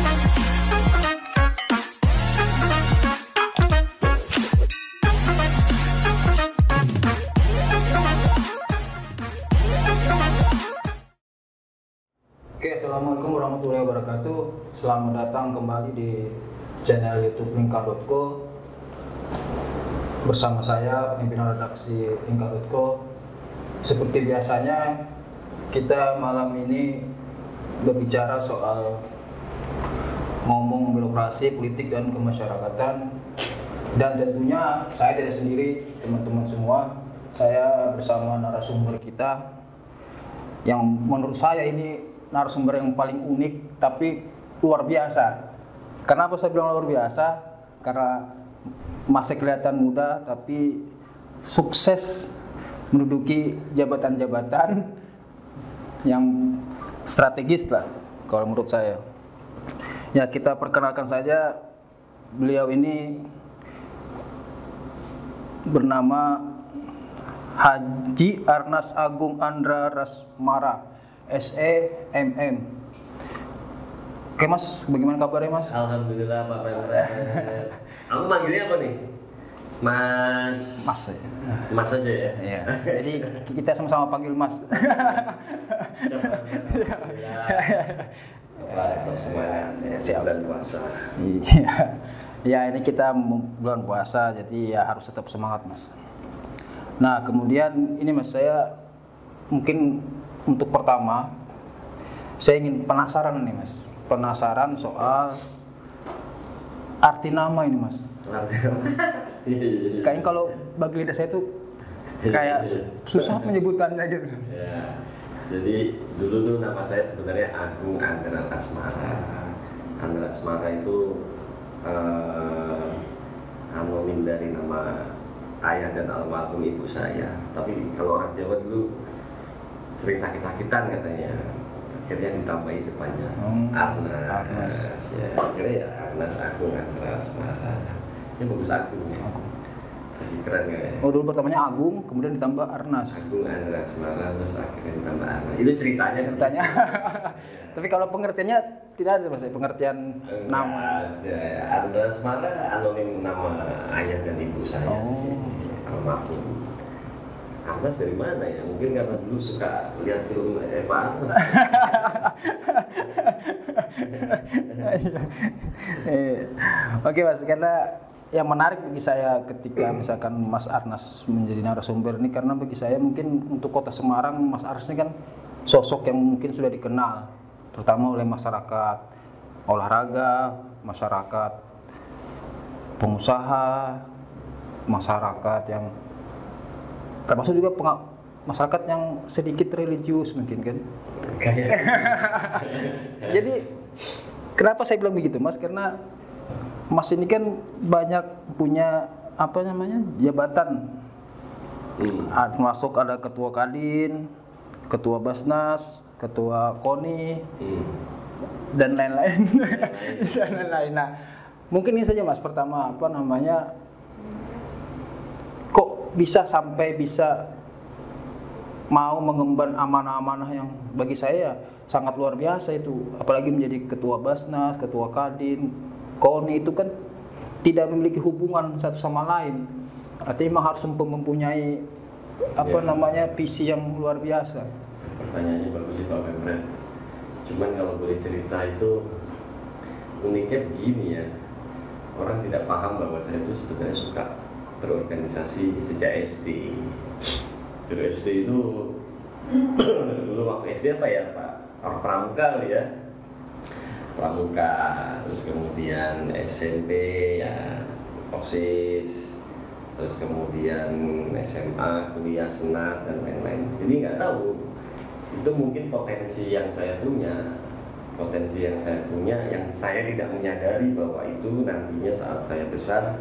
Oke, assalamualaikum warahmatullahi wabarakatuh. Selamat datang kembali di channel YouTube Lingkar.co. Bersama saya, pimpinan redaksi Lingkar.co. Seperti biasanya, kita malam ini berbicara soal ngomong birokrasi, politik, dan kemasyarakatan. Dan tentunya saya tidak sendiri, teman-teman semua. Saya bersama narasumber kita yang menurut saya ini narasumber yang paling unik tapi luar biasa. Kenapa saya bilang luar biasa? Karena masih kelihatan muda tapi sukses menduduki jabatan-jabatan yang strategis lah kalau menurut saya. Ya, kita perkenalkan saja, beliau ini bernama Haji Arnas Agung Andra Rasmara, SEMM. Oke Mas, bagaimana kabarnya Mas? Alhamdulillah Pak Pemret. Aku manggilnya apa nih? Mas. Mas. Mas aja ya. Iya. Jadi kita sama-sama panggil Mas. Alhamdulillah. Semuanya. Siap. Bulan puasa. Iya. Ya, ini kita bulan puasa, jadi ya harus tetap semangat Mas. Nah, kemudian ini Mas, saya mungkin untuk pertama, saya ingin penasaran nih Mas. Penasaran soal arti nama ini Mas. Kayaknya kalau bagi lidah saya tuh kayak susah menyebutkannya gitu. Ya. Jadi dulu tuh nama saya sebenarnya Agung Andra Rasmara. Andra Rasmara itu anonim dari nama ayah dan almarhum ibu saya. Tapi kalau orang Jawa dulu sering sakit-sakitan katanya, akhirnya ditambahi depannya Arnas. Ya, akhirnya ya Arnas Agung Andra Rasmara. Ini bagus Agung ya. Lebih keren kan ya. Oh, dulu pertamanya Agung, kemudian ditambah Arnas. Agung Andra Rasmara, terus akhirnya ditambah Arnas. Itu ceritanya. Ya. Tapi kalau pengertiannya tidak ada Mas, pengertian nama. Ada. Andra Rasmara anonim nama ayah dan ibu saya. Almarhum. Arnas dari mana ya? Mungkin karena dulu suka lihat film Eva Arnas. Oke Mas, karena yang menarik bagi saya ketika misalkan Mas Arnas menjadi narasumber ini, karena bagi saya mungkin untuk Kota Semarang, Mas Arnas ini kan sosok yang mungkin sudah dikenal terutama oleh masyarakat olahraga, masyarakat pengusaha, masyarakat yang termasuk juga masyarakat yang sedikit religius mungkin kan. Jadi kenapa saya bilang begitu Mas? Karena Mas ini kan banyak punya apa namanya jabatan. Termasuk ada ketua Kadin, ketua Basnas, ketua KONI, dan lain-lain. Dan lain-lain. Nah, mungkin ini saja Mas, pertama apa namanya, kok bisa sampai bisa mau mengemban amanah-amanah yang bagi saya sangat luar biasa itu, apalagi menjadi ketua Basnas, ketua Kadin, KONI itu kan tidak memiliki hubungan satu sama lain. Artinya memang harus mempunyai apa namanya visi yang luar biasa. Pertanyaannya bagus sih Pak Pemret. Cuman kalau boleh cerita itu uniknya begini ya. Orang tidak paham bahwa saya itu sebenarnya suka berorganisasi sejak SD. Dari SD itu dulu waktu SD apa ya Pak? Pramuka ya. Pramuka, terus kemudian SMP ya OSIS, terus kemudian SMA, kuliah senat dan lain-lain. Jadi nggak tahu itu mungkin potensi yang saya punya, yang saya tidak menyadari bahwa itu nantinya saat saya besar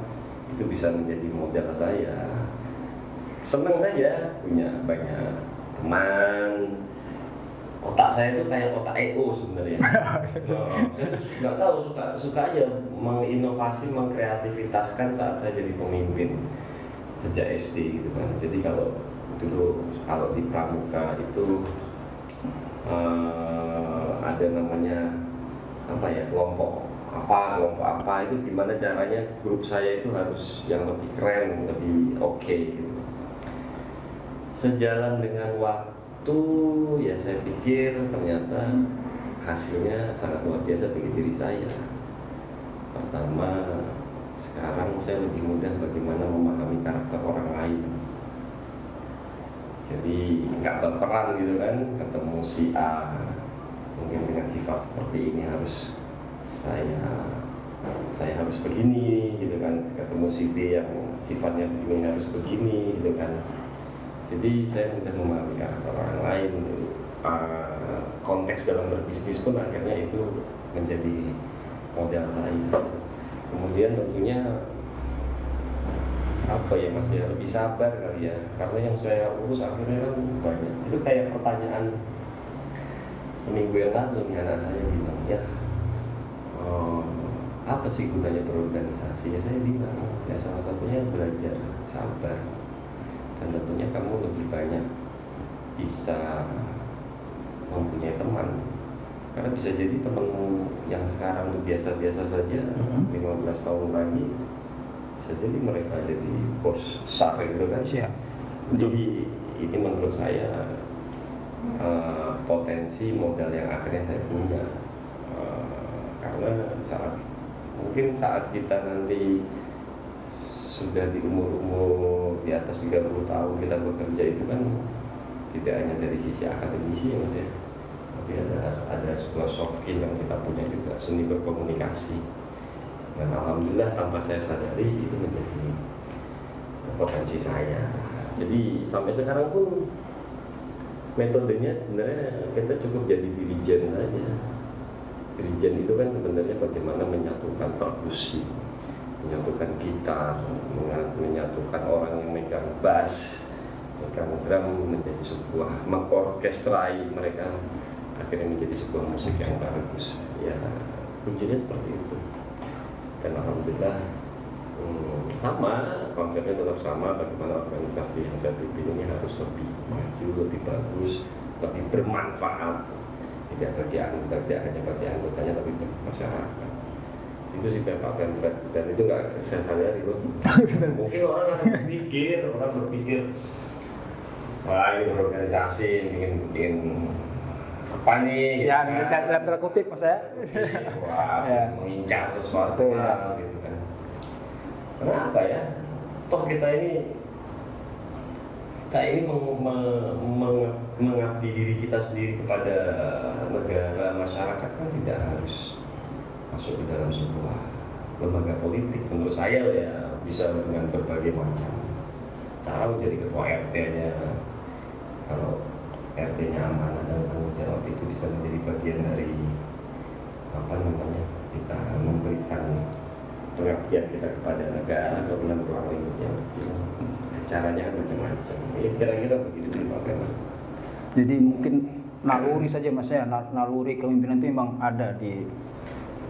itu bisa menjadi modal saya. Senang saja punya banyak teman. Otak saya itu kayak otak EO sebenarnya. Saya nggak tahu, suka aja menginovasi, mengkreativitaskan saat saya jadi pemimpin sejak SD gitu kan. Jadi kalau di Pramuka itu ada namanya apa ya, kelompok apa itu gimana caranya grup saya itu harus yang lebih keren, lebih oke gitu. Sejalan dengan waktu ya saya pikir ternyata hasilnya sangat luar biasa bagi diri saya. Pertama, sekarang saya lebih mudah bagaimana memahami karakter orang lain. Jadi nggak berperan gitu kan, ketemu si A mungkin dengan sifat seperti ini harus saya harus begini gitu kan, ketemu si B yang sifatnya begini harus begini gitu kan. Jadi saya mudah memahami karakter orang lain. Konteks dalam berbisnis pun akhirnya itu menjadi modal saya. Kemudian tentunya apa ya Mas ya, lebih sabar kali ya, karena yang saya urus akhirnya kan banyak. Itu kayak pertanyaan seminggu yang lalu nih anak saya bilang, ya apa sih gunanya berorganisasi? Ya saya bilang, ya salah satunya belajar sabar, dan tentunya kamu lebih banyak bisa mempunyai teman. Karena bisa jadi temanmu yang sekarang biasa-biasa saja, 15 tahun lagi bisa jadi mereka jadi bos besar gitu kan. Jadi ini menurut saya potensi modal yang akhirnya saya punya. Karena mungkin saat kita nanti sudah di umur di atas 30 tahun kita bekerja itu kan tidak hanya dari sisi akademisi ya Mas ya, tapi ada sebuah soft skill yang kita punya juga, seni berkomunikasi. Dan alhamdulillah tanpa saya sadari itu menjadi potensi saya. Jadi sampai sekarang pun metodenya sebenarnya kita cukup jadi dirijen saja. Dirijen itu kan sebenarnya bagaimana menyatukan perkusi, menyatukan gitar, menyatukan orang yang megang bass, megang drum menjadi sebuah, mengorkestrai mereka akhirnya menjadi sebuah musik yang bagus. Ya kuncinya seperti itu. Dan alhamdulillah sama, konsepnya tetap sama, bagaimana organisasi yang saya pimpin ini harus lebih maju, lebih bagus, lebih bermanfaat, tidak hanya bagi anggotanya tapi bagi masyarakat. Itu sih Pak Pemret, dan itu nggak saya sadari loh. Mungkin orang berpikir wah ini berorganisasi bikin apa nih? Ya, dalam tanda kutip Mas ya. Wah, ya. Mengincar sesuatu ya. Gitu kan. Kenapa ya? Toh kita ini mengabdi diri kita sendiri kepada negara, masyarakat kan tidak harus masuk ke dalam sebuah lembaga politik. Menurut saya ya bisa dengan berbagai macam cara menjadi ketua RT-nya. Kalau RT-nya amanah dan tanggung jawab itu bisa menjadi bagian dari kita memberikan pengabdian kita kepada negara atau dalam ruang lingkup yang kecil. Caranya kan macam-macam. Ya kira-kira begitu Pak Firman. Jadi mungkin naluri saja Mas ya, naluri kepemimpinan itu memang ada di.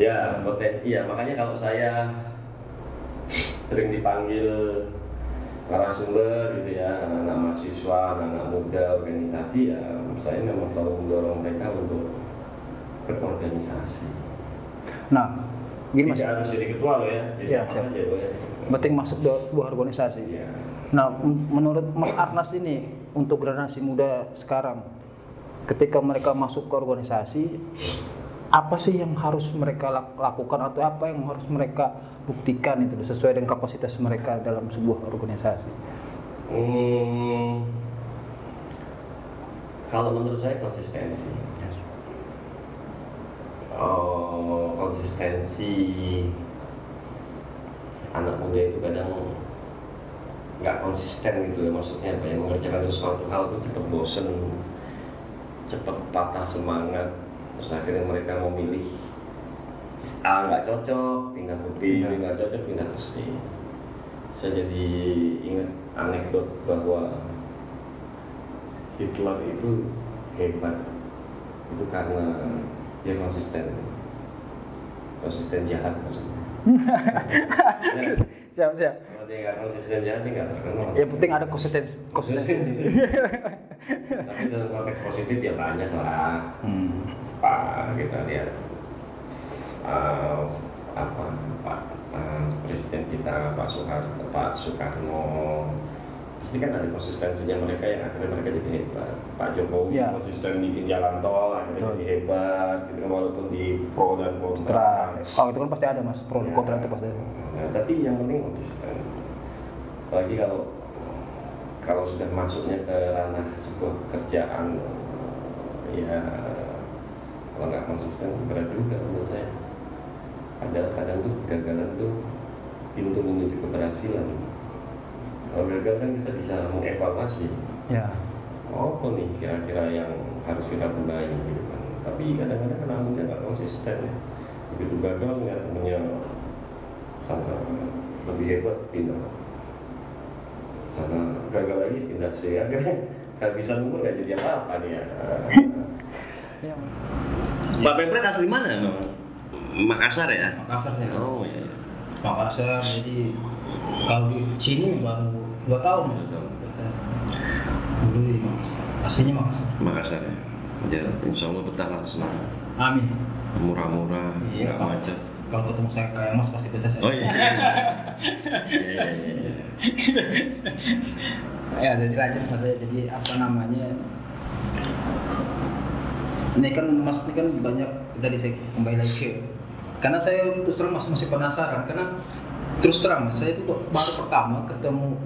Ya, iya, makanya kalau saya sering dipanggil narasumber gitu ya, anak-anak mahasiswa, anak-anak muda, organisasi, ya saya memang selalu mendorong mereka untuk berorganisasi. Nah, gini Mas. Tidak harus jadi ketua loh ya, jadi apa saja loh ya. Penting masuk ke sebuah organisasi. Ya. Nah, menurut Mas Arnas ini untuk generasi muda sekarang, ketika mereka masuk ke organisasi, apa sih yang harus mereka lakukan atau apa yang harus mereka buktikan itu sesuai dengan kapasitas mereka dalam sebuah organisasi? Kalau menurut saya konsistensi. Konsistensi anak muda itu kadang nggak konsisten gitu ya, maksudnya apa ya, mengerjakan sesuatu hal itu cepat bosen, cepat patah semangat, terus akhirnya mereka memilih A nggak cocok, pindah ke B, nggak cocok, pindah ke C. Saya jadi ingat anekdot bahwa Hitler itu hebat, itu karena dia konsisten jahat maksudnya. Siap. Kalau dia nggak konsisten jahat, dia nggak terkenal. Yang penting ada konsistensi. Tapi dalam konteks positif ya banyak lah. Pak kita lihat presiden kita Pak Soekarno, pasti kan ada konsistensinya mereka yang akhirnya mereka jadi hebat. Pak Jokowi konsisten bikin jalan tol akhirnya jadi hebat, gitu kan, walaupun di pro dan kontra. Kalau itu kan pasti ada mas, pro dan kontra itu pasti ada. Nah, tapi yang penting konsisten. Apalagi kalau sudah masuknya ke ranah sebuah kerjaan, ya kalau nggak konsisten berat juga menurut saya. Kadang tuh kegagalan tuh pintu menuju keberhasilan. Kalau gagal kan kita bisa mengevaluasi. Ya. Apa nih kira-kira yang harus kita benahi gitu kan. Tapi kadang-kadang kan akhirnya nggak konsisten ya. Begitu gagal nggak temennya sana lebih hebat pindah. Sana gagal lagi pindah sih. Akhirnya nggak bisa nunggu nggak jadi apa-apa nih ya. Pak Pempret asli mana emang? Makassar ya? Makassar ya. Oh iya. Makassar, jadi kalau di sini baru 2 tahun. Dulu di Makassar. Aslinya Makassar. Makassar ya. Ya, insya Allah betah lah semua. Amin. Murah-murah, nggak macet. Kalau ketemu saya kayak mas pasti betah saya. Oh iya. Ya, jadi lanjut mas saya. Jadi apa namanya? Ini kan mas ini kan banyak tadi saya kembali lagi ke, karena saya terus terang masih penasaran karena terus terang mas saya itu baru pertama ketemu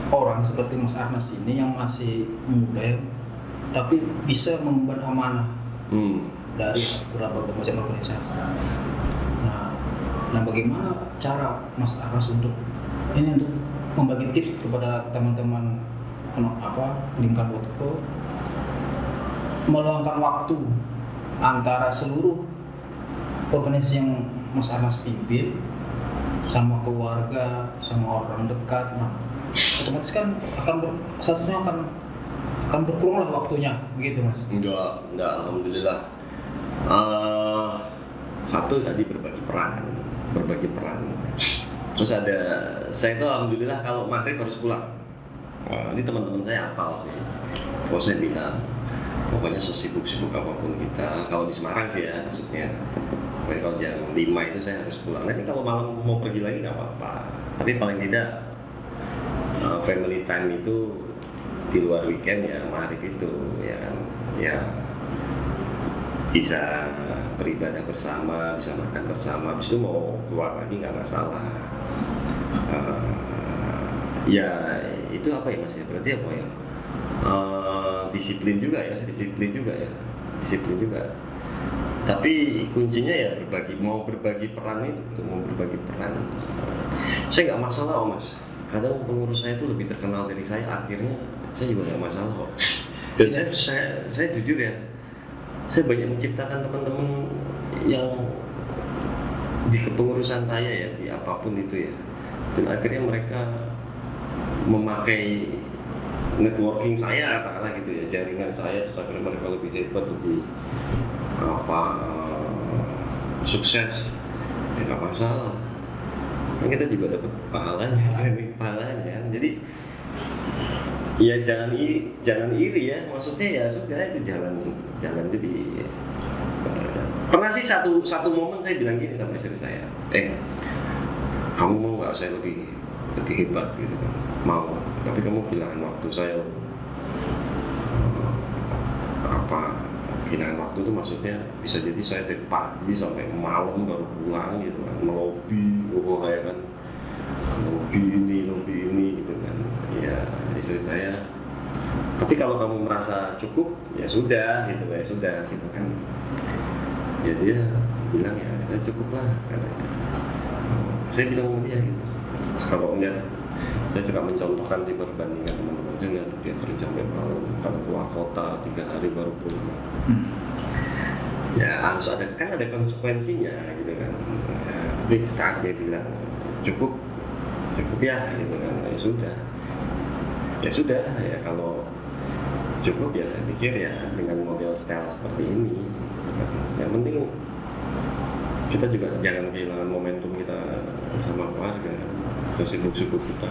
orang seperti Mas Arnas ini yang masih muda ya, tapi bisa memban amanah dari beberapa macam organisasi. Nah bagaimana cara Mas Arnas untuk membagi tips kepada teman-teman Lingkar.co meluangkan waktu antara seluruh organisasi yang Mas Arnas pimpin sama keluarga, sama orang dekat, nah otomatis kan akan berkurang lah waktunya, begitu mas? Enggak, alhamdulillah. Satu tadi berbagi peran. Terus saya tuh alhamdulillah kalau maghrib harus pulang. Ini teman-teman saya hafal sih. Kalau saya bilang, pokoknya sesibuk-sibuk apapun kita, kalau di Semarang sih ya maksudnya, pokoknya kalau jam 5 itu saya harus pulang. Nanti kalau malam mau pergi lagi nggak apa-apa, tapi paling tidak family time itu di luar weekend ya maghrib itu ya kan, ya bisa beribadah bersama, bisa makan bersama, habis itu mau keluar lagi nggak masalah. Ya itu apa ya mas ya, berarti apa ya, disiplin juga ya. Tapi kuncinya ya mau berbagi peran itu, saya nggak masalah mas. Kadang pengurus saya itu lebih terkenal dari saya, akhirnya saya juga nggak masalah kok. Dan saya jujur ya, saya banyak menciptakan teman-teman yang di kepengurusan saya ya, di apapun itu ya. Dan akhirnya mereka memakai networking saya katakanlah gitu ya, jaringan saya, terus akhirnya mereka lebih hebat, lebih sukses, ya nggak masalah. Kan kita juga dapat pahalanya kan. Jadi ya jangan iri ya, maksudnya ya sudah itu jalan. Jadi pernah sih satu momen saya bilang gini sama istri saya, kamu mau nggak saya lebih hebat gitu kan? Mau, tapi kamu kehilangan waktu. Saya kehilangan waktu itu maksudnya bisa jadi saya dari pagi sampai malam baru pulang gitu kan, melobi kan, lobi ini gitu kan. Ya istri saya, tapi kalau kamu merasa cukup ya sudah gitu kan. Ya dia bilang ya saya cukup lah katanya. Saya bilang sama dia gitu. Kalau ngeliat, saya suka mencontohkan sih perbandingan teman-teman saya, dia kerja sampai malam, kalau keluar kota 3 hari baru pulang. Ya harus ada konsekuensinya gitu kan. Ya, tapi saat dia bilang cukup ya gitu kan, ya sudah ya kalau cukup ya saya pikir ya dengan model style seperti ini gitu kan. Yang penting kita juga jangan kehilangan momentum kita sama keluarga, sesibuk-sibuk kita.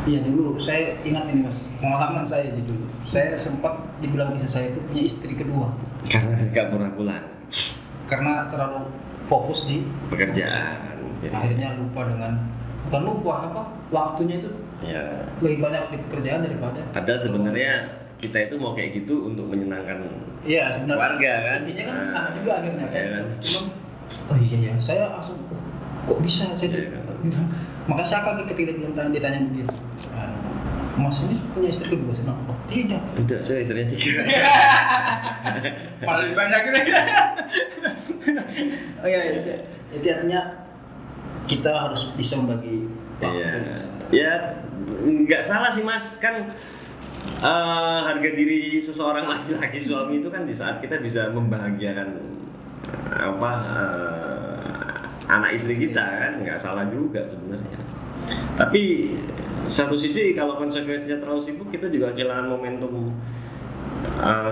Iya dulu saya ingat ini mas, pengalaman saya dulu. Saya sempat dibilang istri saya itu punya istri kedua. Karena nggak pernah pulang. Karena terlalu fokus di pekerjaan. Akhirnya lupa bukan lupa waktunya itu Ya. lebih banyak di pekerjaan daripada. Padahal sebenarnya kita itu mau kayak gitu untuk menyenangkan Iya sebenarnya. warga kan. Intinya kan sama juga akhirnya kan. Ya kan? Cuma oh iya saya langsung kok bisa jadi. Iya kan? Makanya saya kaget ketika ditanya begitu. Mas ini punya istri kedua, saya bilang, oh tidak. Tidak, saya istrinya 3. Paling banyak gitu. Oh iya, itu artinya kita harus bisa membagi waktu. Iya. Ya, nggak salah sih Mas, kan harga diri seseorang laki-laki suami itu kan di saat kita bisa membahagiakan anak istri kita kan, nggak salah juga sebenarnya. Tapi satu sisi kalau konsekuensinya terlalu sibuk, kita juga kehilangan momentum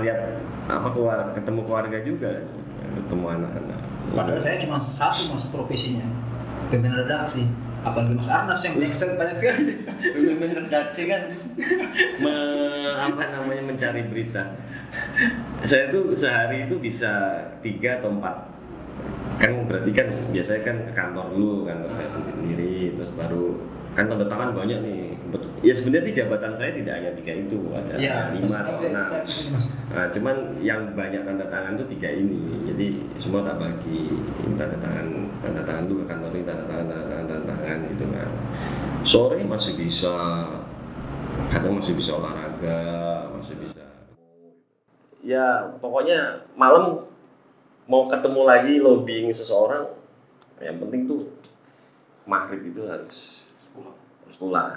lihat ketemu keluarga juga, ketemu anak-anak. Padahal saya cuma satu masuk profesinya, pimpinan redaksi. Apalagi Mas Arnas yang banyak sekali. Pimpinan redaksi kan mencari berita. Saya tuh sehari itu bisa 3 atau 4. Kan berarti kan biasanya kan ke kantor dulu, kantor saya sendiri, terus baru kan tanda tangan banyak nih. Ya sebenarnya sih jabatan saya tidak hanya 3 itu, ada Ya, 5 atau 6. Nah, cuman yang banyak tanda tangan tuh 3 ini. Jadi semua tak bagi tanda tangan dulu ke kantor ini, tanda tangan gitu kan. Sore masih bisa, kadang masih bisa olahraga, masih bisa. Ya pokoknya malam mau ketemu lagi lobbying seseorang, yang penting tuh maghrib itu harus pulang.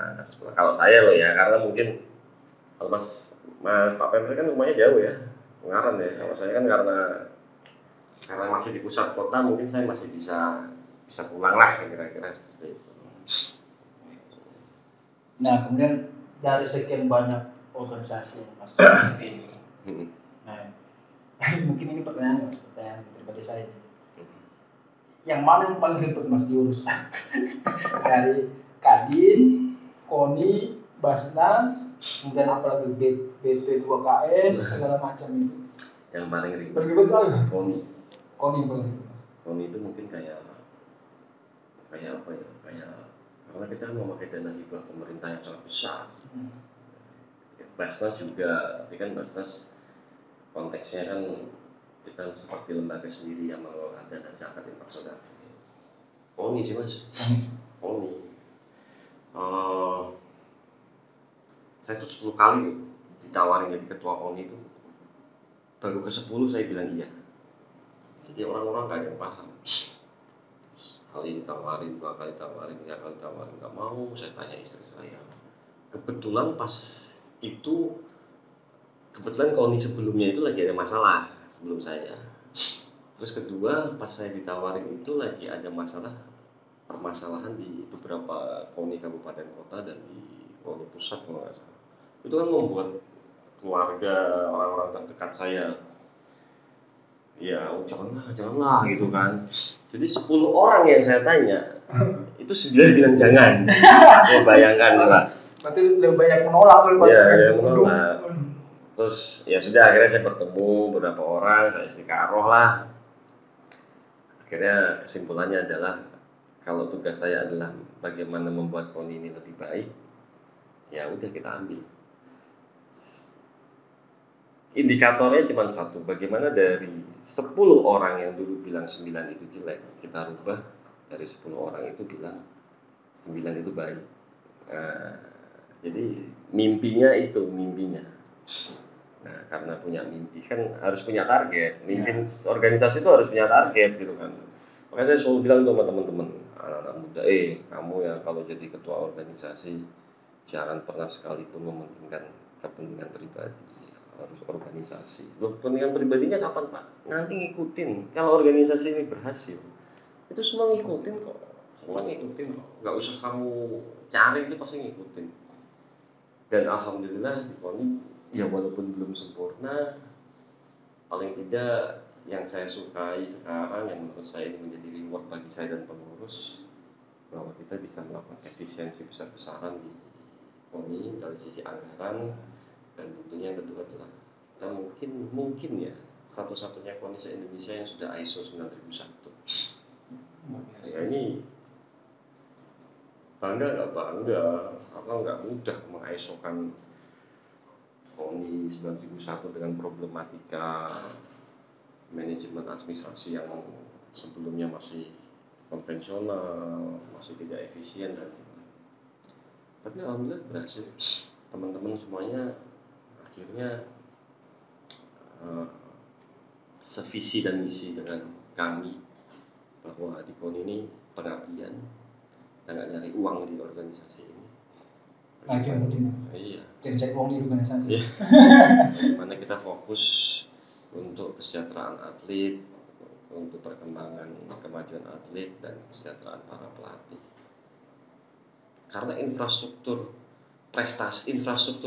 Kalau saya loh ya, karena mungkin kalau Mas Pak Pemri kan rumahnya jauh ya, Ungaran ya. Kalau saya kan karena masih di pusat kota, mungkin saya masih bisa pulang lah, kira-kira seperti itu. Nah kemudian dari sekian banyak organisasi yang Mas ini, nah mungkin ini pertanyaan pribadi saya. Yang mana yang paling ribet Mas diurus? Dari Kadin, KONI, Basnas, kemudian apalagi BP2KS, segala macam itu. Yang paling ribet. Ribet kali. KONI paling. KONI itu mungkin kayak apa ya? Karena kita memakai dana hibah pemerintah yang sangat besar. Basnas juga, tapi kan Basnas konteksnya kan kita seperti lembaga sendiri yang mengelola dana zakat infak sedekah. KONI sih Mas. KONI. Saya tuh 10 kali ditawarin jadi ketua KONI itu, baru ke-10 saya bilang iya. Jadi orang-orang gak ada yang paham. Kali ditawarin, 2 kali tawarin, 3 kali tawarin, gak mau. Saya tanya istri saya. Kebetulan pas itu, KONI sebelumnya itu lagi ada masalah sebelum saya. Terus kedua, pas saya ditawarin itu lagi ada permasalahan di beberapa KONI kabupaten kota dan di KONI pusat kalau nggak salah. Itu kan membuat keluarga, orang-orang terdekat saya, ya janganlah gitu kan. Jadi 10 orang yang saya tanya, itu 9 bilang jangan. Ya bayangkan Pak. Berarti lebih banyak menolak daripada menolak. Terus ya sudah, akhirnya saya bertemu beberapa orang, saya istiqaroh lah. Akhirnya kesimpulannya adalah kalau tugas saya adalah bagaimana membuat KONI ini lebih baik, ya udah kita ambil. Indikatornya cuma satu, bagaimana dari 10 orang yang dulu bilang 9 itu jelek, kita rubah dari 10 orang itu bilang 9 itu baik. Jadi mimpinya. Nah, karena punya mimpi kan harus punya target. Mimpin organisasi itu harus punya target gitu kan. Makanya saya selalu bilang sama teman-teman, anak-anak muda, kamu ya kalau jadi ketua organisasi jangan pernah sekalipun mementingkan kepentingan pribadi. Harus organisasi. Loh, kepentingan pribadinya kapan Pak? Nanti ngikutin. Kalau organisasi ini berhasil, itu semua ngikutin kok. Gak usah kamu cari, itu pasti ngikutin. Dan alhamdulillah di KONI, ya walaupun belum sempurna, paling tidak yang saya sukai sekarang, yang menurut saya ini menjadi reward bagi saya dan pengurus, bahwa kita bisa melakukan efisiensi besar-besaran di KONI dari sisi anggaran. Dan tentunya yang kedua adalah kita mungkin ya satu-satunya KONI se-Indonesia yang sudah ISO 9001. Ya, ini nggak bangga, karena nggak mudah mengisokan KONI 9001 dengan problematika manajemen administrasi yang sebelumnya masih konvensional, masih tidak efisien dan tapi alhamdulillah berhasil. Teman-teman semuanya akhirnya sevisi dan misi dengan kami bahwa di KONI ini pengabdian dan nggak nyari uang di organisasi ini. Nah, itu yang penting. Iya. Cari uang di organisasi. Iya. Bagaimana kita fokus untuk kesejahteraan atlet, untuk perkembangan kemajuan atlet dan kesejahteraan para pelatih. Karena infrastruktur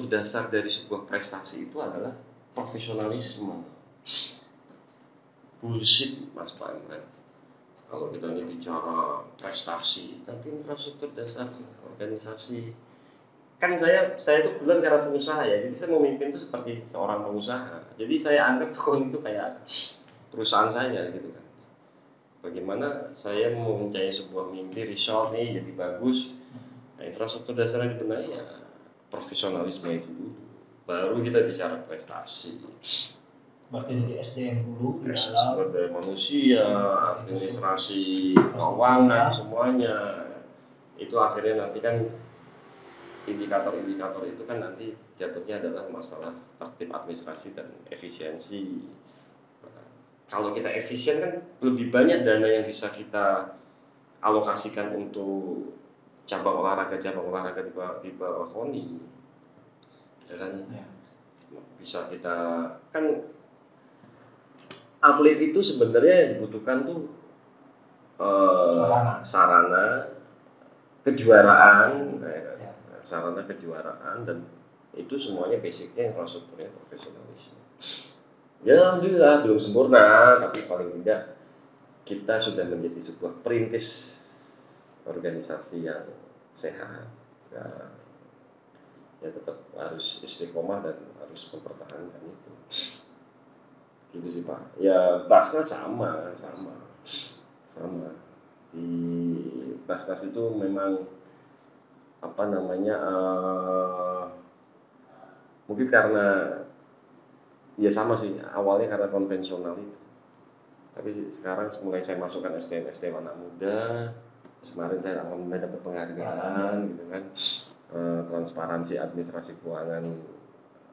dasar dari sebuah prestasi itu adalah profesionalisme. Bullshit Mas Pak Imran. Kalau kita ini bicara prestasi, tapi infrastruktur dasar organisasi. Kan saya itu kebetulan karena pengusaha ya, jadi saya memimpin itu seperti seorang pengusaha. Jadi saya anggap KONI itu kayak perusahaan saya gitu kan. Bagaimana saya mempunyai sebuah mimpi resort nih jadi bagus. Nah, infrastruktur dasarnya dibenahi ya profesionalisme itu dulu. Baru kita bicara prestasi. Berarti dari SDM dulu, sumber daya manusia, administrasi, keuangan, semuanya. Itu akhirnya nanti kan indikator-indikator itu kan nanti jatuhnya adalah masalah tertib administrasi dan efisiensi. Kalau kita efisien kan lebih banyak dana yang bisa kita alokasikan untuk cabang olahraga di bawah KONI, ya kan? Ya. Bisa kita kan atlet itu sebenarnya yang dibutuhkan tuh sarana kejuaraan, ya. Sarana kejuaraan dan itu semuanya basicnya infrastrukturnya profesionalisme. Ya alhamdulillah belum sempurna, tapi paling tidak kita sudah menjadi sebuah perintis organisasi yang sehat. Ya tetap harus istiqomah dan harus mempertahankan itu. Gitu sih Pak. Ya Basnas sama. Di Basnas itu memang apa namanya mungkin karena ya sama sih awalnya karena konvensional itu. Tapi sekarang mulai saya masukkan SDM anak muda. Kemarin saya alhamdulillah dapat penghargaan gitu kan. Transparansi administrasi keuangan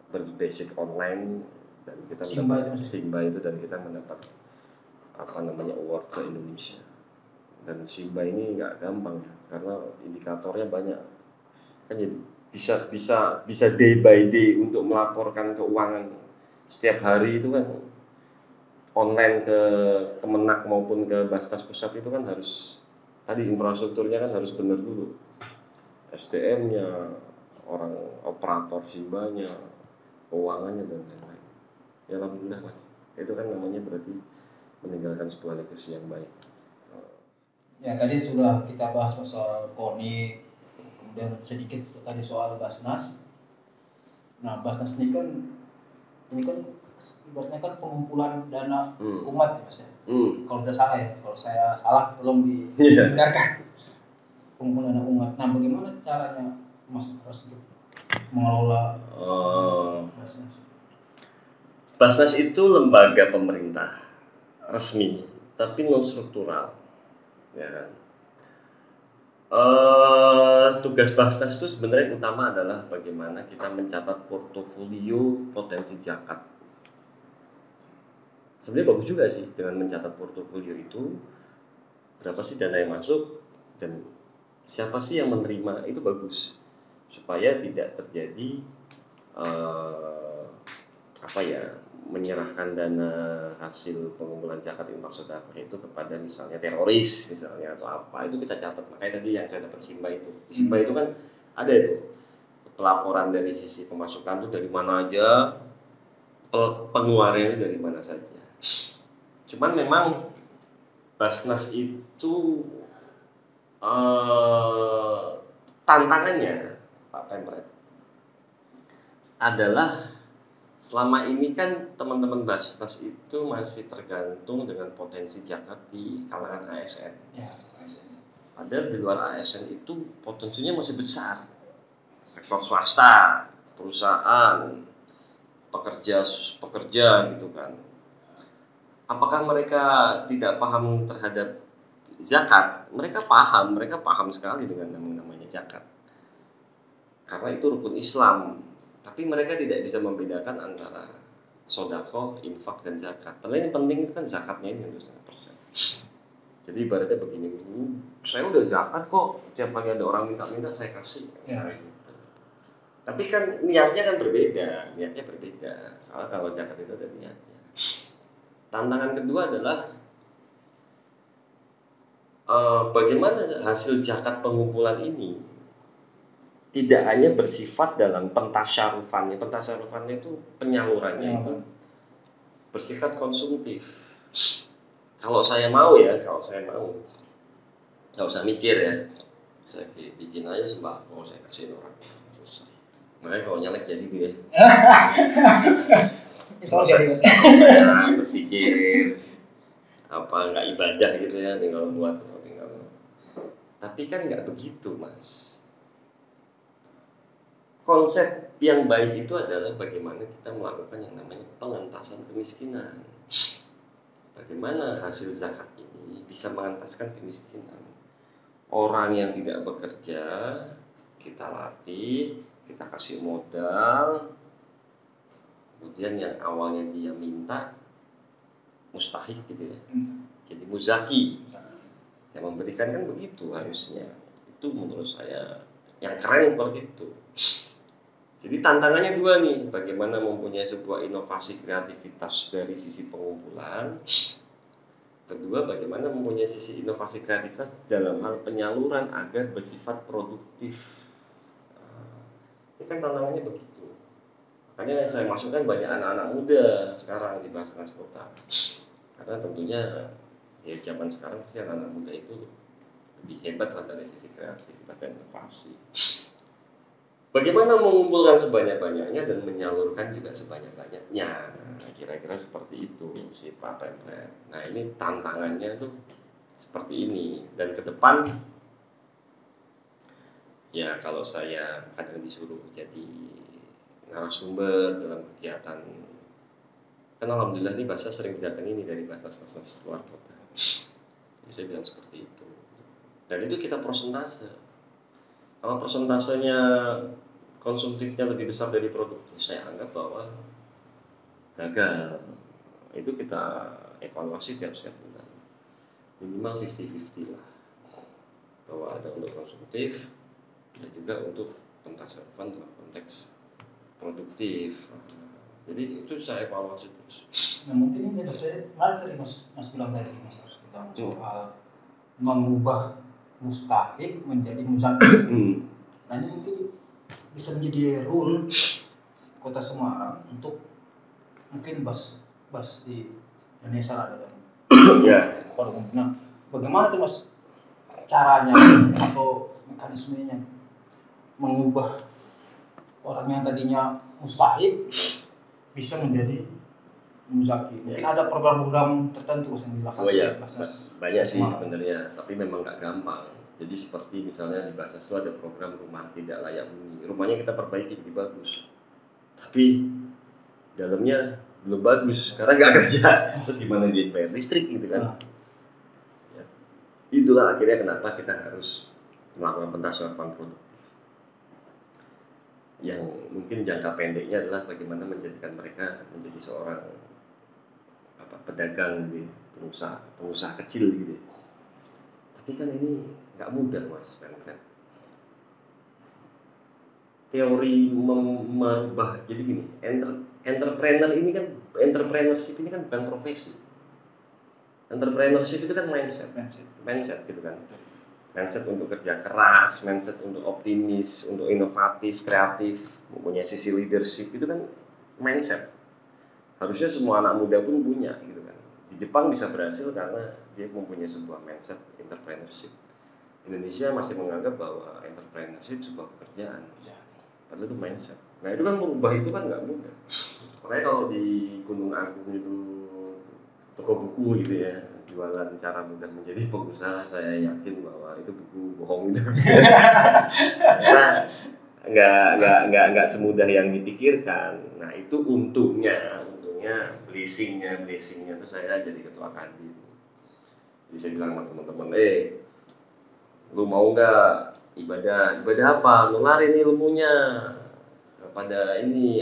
berbasic online dan kita mendapat Simba itu dan kita mendapat apa namanya award se Indonesia. Dan Simba ini nggak gampang ya karena indikatornya banyak. Kan jadi bisa day by day untuk melaporkan keuangan setiap hari itu kan online ke Kemenak maupun ke Basnas Pusat itu kan harus tadi infrastrukturnya kan harus benar dulu, SDM-nya, orang operator Simbanya, keuangannya dan lain-lain. Ya alhamdulillah Mas, itu kan namanya berarti meninggalkan sebuah legacy yang baik. Ya tadi sudah kita bahas soal KONI, kemudian sedikit tadi soal Basnas. Nah Basnas ini kan ibaratnya kan pengumpulan dana umat ya Mas ya. Kalau tidak salah ya, kalau saya salah tolong dibenarkan. Pengumpulan dana umat. Nah bagaimana caranya Mas tersebut mengelola Basnas? Basnas itu lembaga pemerintah resmi, tapi non struktural, ya kan. Tugas Basnas itu sebenarnya yang utama adalah bagaimana kita mencatat portofolio potensi zakat. Sebenarnya bagus juga sih dengan mencatat portofolio itu berapa sih dana yang masuk dan siapa sih yang menerima, itu bagus supaya tidak terjadi menyerahkan dana hasil pengumpulan zakat infak sedekah itu kepada misalnya teroris misalnya atau apa, itu kita catat. Makanya tadi yang saya dapat Simba itu, di Simba itu kan ada itu pelaporan dari sisi pemasukan itu dari mana aja, pengeluarannya dari mana saja. Cuman memang Basnas itu tantangannya Pak Pemret adalah selama ini kan teman-teman Basnas itu masih tergantung dengan potensi zakat di kalangan ASN. Ya, ASN. Padahal di luar ASN itu potensinya masih besar. Sektor swasta, perusahaan, pekerja gitu kan. Apakah mereka tidak paham terhadap zakat? Mereka paham sekali dengan namanya zakat. Karena itu rukun Islam. Tapi mereka tidak bisa membedakan antara sedekah, infak dan zakat. Padahal yang penting itu kan zakatnya ini untuk 100%. Jadi ibaratnya begini, saya udah zakat kok, tiap kali ada orang minta saya kasih, misalnya gitu. Tapi kan niatnya kan berbeda. Soalnya kalau zakat itu ada niatnya. Tantangan kedua adalah bagaimana hasil zakat pengumpulan ini tidak hanya bersifat dalam pentasyarufannya itu penyalurannya itu bersifat konsumtif. Kalau saya mau nggak usah mikir ya, saya bikin aja sembako, saya kasih orang, selesai. Makanya kalau nyalek jadi dia. Berpikir apa nggak ibadah gitu ya, tinggal buat. Tapi kan nggak begitu, Mas. Konsep yang baik itu adalah bagaimana kita melakukan yang namanya pengentasan kemiskinan. Bagaimana hasil zakat ini bisa mengentaskan kemiskinan. Orang yang tidak bekerja kita latih, kita kasih modal. Kemudian yang awalnya dia minta mustahik gitu ya, jadi muzaki. Yang memberikan kan begitu harusnya. Itu menurut saya yang keren seperti itu. Jadi tantangannya dua nih, bagaimana mempunyai sebuah inovasi kreativitas dari sisi pengumpulan. Kedua, bagaimana mempunyai sisi inovasi kreativitas dalam hal penyaluran agar bersifat produktif. Ini kan tantangannya begitu. Makanya saya masukkan banyak anak-anak muda sekarang di Basnas Kota. Karena tentunya ya zaman sekarang pasti anak-anak muda itu lebih hebat dari sisi kreativitas dan inovasi. Bagaimana mengumpulkan sebanyak-banyaknya dan menyalurkan juga sebanyak-banyaknya. Kira-kira seperti itu si Pak Pemret. Nah ini tantangannya tuh seperti ini. Dan ke depan ya kalau saya kadang disuruh jadi narasumber dalam kegiatan, kan alhamdulillah ini Basnas sering didatangi ini dari Basnas luar kota. Jadi saya bilang seperti itu. Dan itu kita prosentase. Kalau persentasenya konsumtifnya lebih besar dari produktif, saya anggap bahwa gagal. Itu kita evaluasi tiap bulan. Minimal 50-50 lah. Bahwa ada untuk konsumtif dan juga untuk pentasarufan dalam konteks produktif. Jadi itu saya evaluasi terus. Nah mungkin ini saya tadi Mas bilang tadi Mas harus kita soal mengubah mustahik menjadi muzaki. Nah ini mungkin bisa menjadi rule Kota Semarang untuk mungkin bas di Indonesia ada yang nah bagaimana tuh Mas caranya atau mekanismenya mengubah orang yang tadinya mustahik bisa menjadi muzaki. Mungkin ada program-program tertentu yang dilaksanakan. Banyak sih sebenarnya, tapi memang nggak gampang. Jadi seperti misalnya di Basnas itu ada program rumah tidak layak huni. Rumahnya kita perbaiki jadi bagus, tapi dalamnya belum bagus karena nggak kerja. Terus gimana dia bayar listrik gitu kan? Ya. Itulah akhirnya kenapa kita harus melakukan pentasarufan produktif. Yang mungkin jangka pendeknya adalah bagaimana menjadikan mereka menjadi seorang pedagang gitu, pengusaha kecil gitu. Tapi kan ini nggak mudah Mas Pemret. Teori merubah jadi gini, entrepreneurship ini kan bukan profesi. Entrepreneurship itu kan mindset gitu kan. Mindset untuk kerja keras, mindset untuk optimis, untuk inovatif, kreatif, mempunyai sisi leadership itu kan mindset. Harusnya semua anak muda pun punya gitu kan. Di Jepang bisa berhasil karena dia mempunyai sebuah mindset entrepreneurship. Indonesia masih menganggap bahwa entrepreneurship sebuah pekerjaan. Padahal itu mindset. Nah itu kan merubah itu kan nggak mudah. Makanya kalau di Gunung Agung itu toko buku gitu ya, jualan cara mudah menjadi pengusaha, saya yakin bahwa itu buku bohong itu. Karena nggak semudah yang dipikirkan. Nah itu untungnya blessingnya itu saya jadi ketua kadin. Jadi saya bilang sama teman-teman, lu mau nggak ibadah apa? Nularin ilmunya pada ini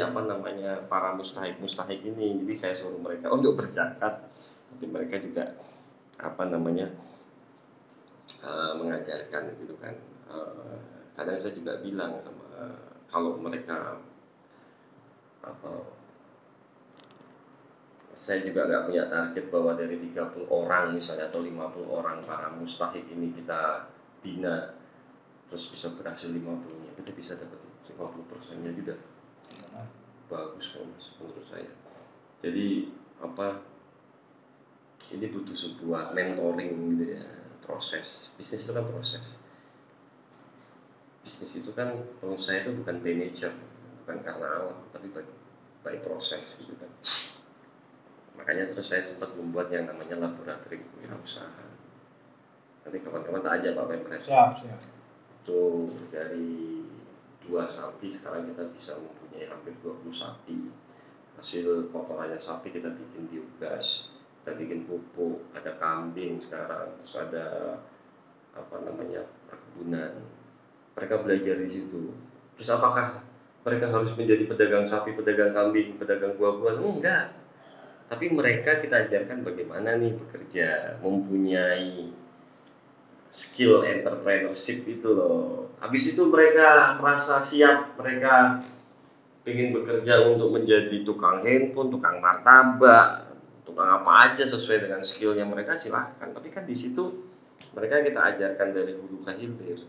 para mustahik ini. Jadi saya suruh mereka untuk berzakat, tapi mereka juga mengajarkan gitu kan. Kadang saya juga bilang sama kalau mereka saya juga nggak punya target bahwa dari 30 orang misalnya atau 50 orang para mustahik ini kita bina terus bisa berhasil 50-nya, kita bisa dapat 50%-nya juga bagus kok mas menurut saya. Jadi ini butuh sebuah mentoring gitu ya, proses. Bisnis itu kan proses. Bisnis itu kan pengusaha itu bukan manajer, bukan karena alam, tapi by proses gitu kan. Makanya terus saya sempat membuat yang namanya laboratorium wirausaha. Nanti kawan-kawan tak aja Pak Pemret. Siap. Itu dari 2 sapi sekarang kita bisa mempunyai hampir 20 sapi. Hasil kotorannya sapi kita bikin biogas, kita bikin pupuk, ada kambing sekarang, terus ada perkebunan. Mereka belajar di situ. Terus apakah mereka harus menjadi pedagang sapi, pedagang kambing, pedagang buah-buahan? Enggak. Tapi mereka kita ajarkan bagaimana nih bekerja, mempunyai skill entrepreneurship itu loh. Habis itu mereka merasa siap, mereka ingin bekerja untuk menjadi tukang handphone, tukang martabak, tukang apa aja sesuai dengan skillnya mereka, silahkan. Tapi kan di situ mereka kita ajarkan dari hulu ke hilir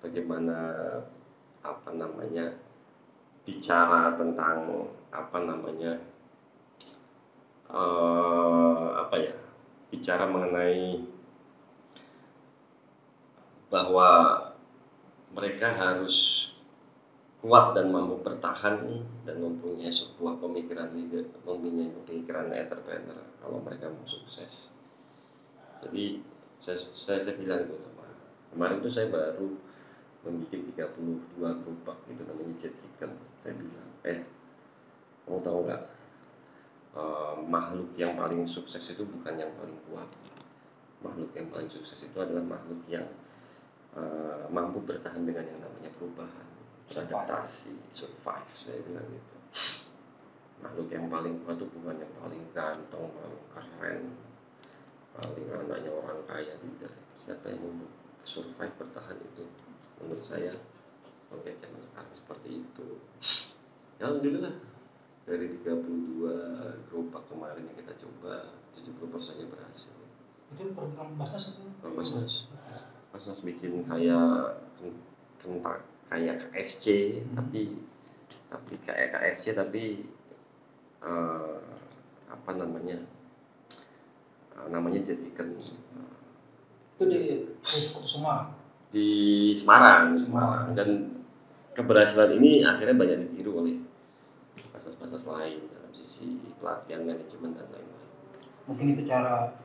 bagaimana bicara tentang bicara mengenai bahwa mereka harus kuat dan mampu bertahan dan mempunyai sebuah pemikiran leader, mempunyai pemikiran entrepreneur kalau mereka mau sukses. Jadi saya bilang itu kemarin itu saya baru membuat 32 gerobak itu namanya Jet Chicken. Saya bilang, kamu tahu nggak, makhluk yang paling sukses itu bukan yang paling kuat. Makhluk yang paling sukses itu adalah makhluk yang mampu bertahan dengan yang namanya perubahan, beradaptasi, survive. Saya bilang gitu. Makhluk yang paling kuat itu bukan yang paling ganteng, paling keren, paling anaknya orang kaya, tidak. Siapa yang mampu survive, bertahan, itu menurut saya oke zaman sekarang seperti itu. Ya alhamdulillah dari 32 gerobak kemarin yang kita coba 70%-nya berhasil. Itu program Basnas itu? Basnas bikin kayak KFC, tapi kayak KFC tapi namanya Jet Chicken. Itu di Semarang? Di Semarang. Dan keberhasilan ini akhirnya banyak ditiru oleh Basnas lain dalam sisi pelatihan, manajemen dan lain-lain. Mungkin itu cara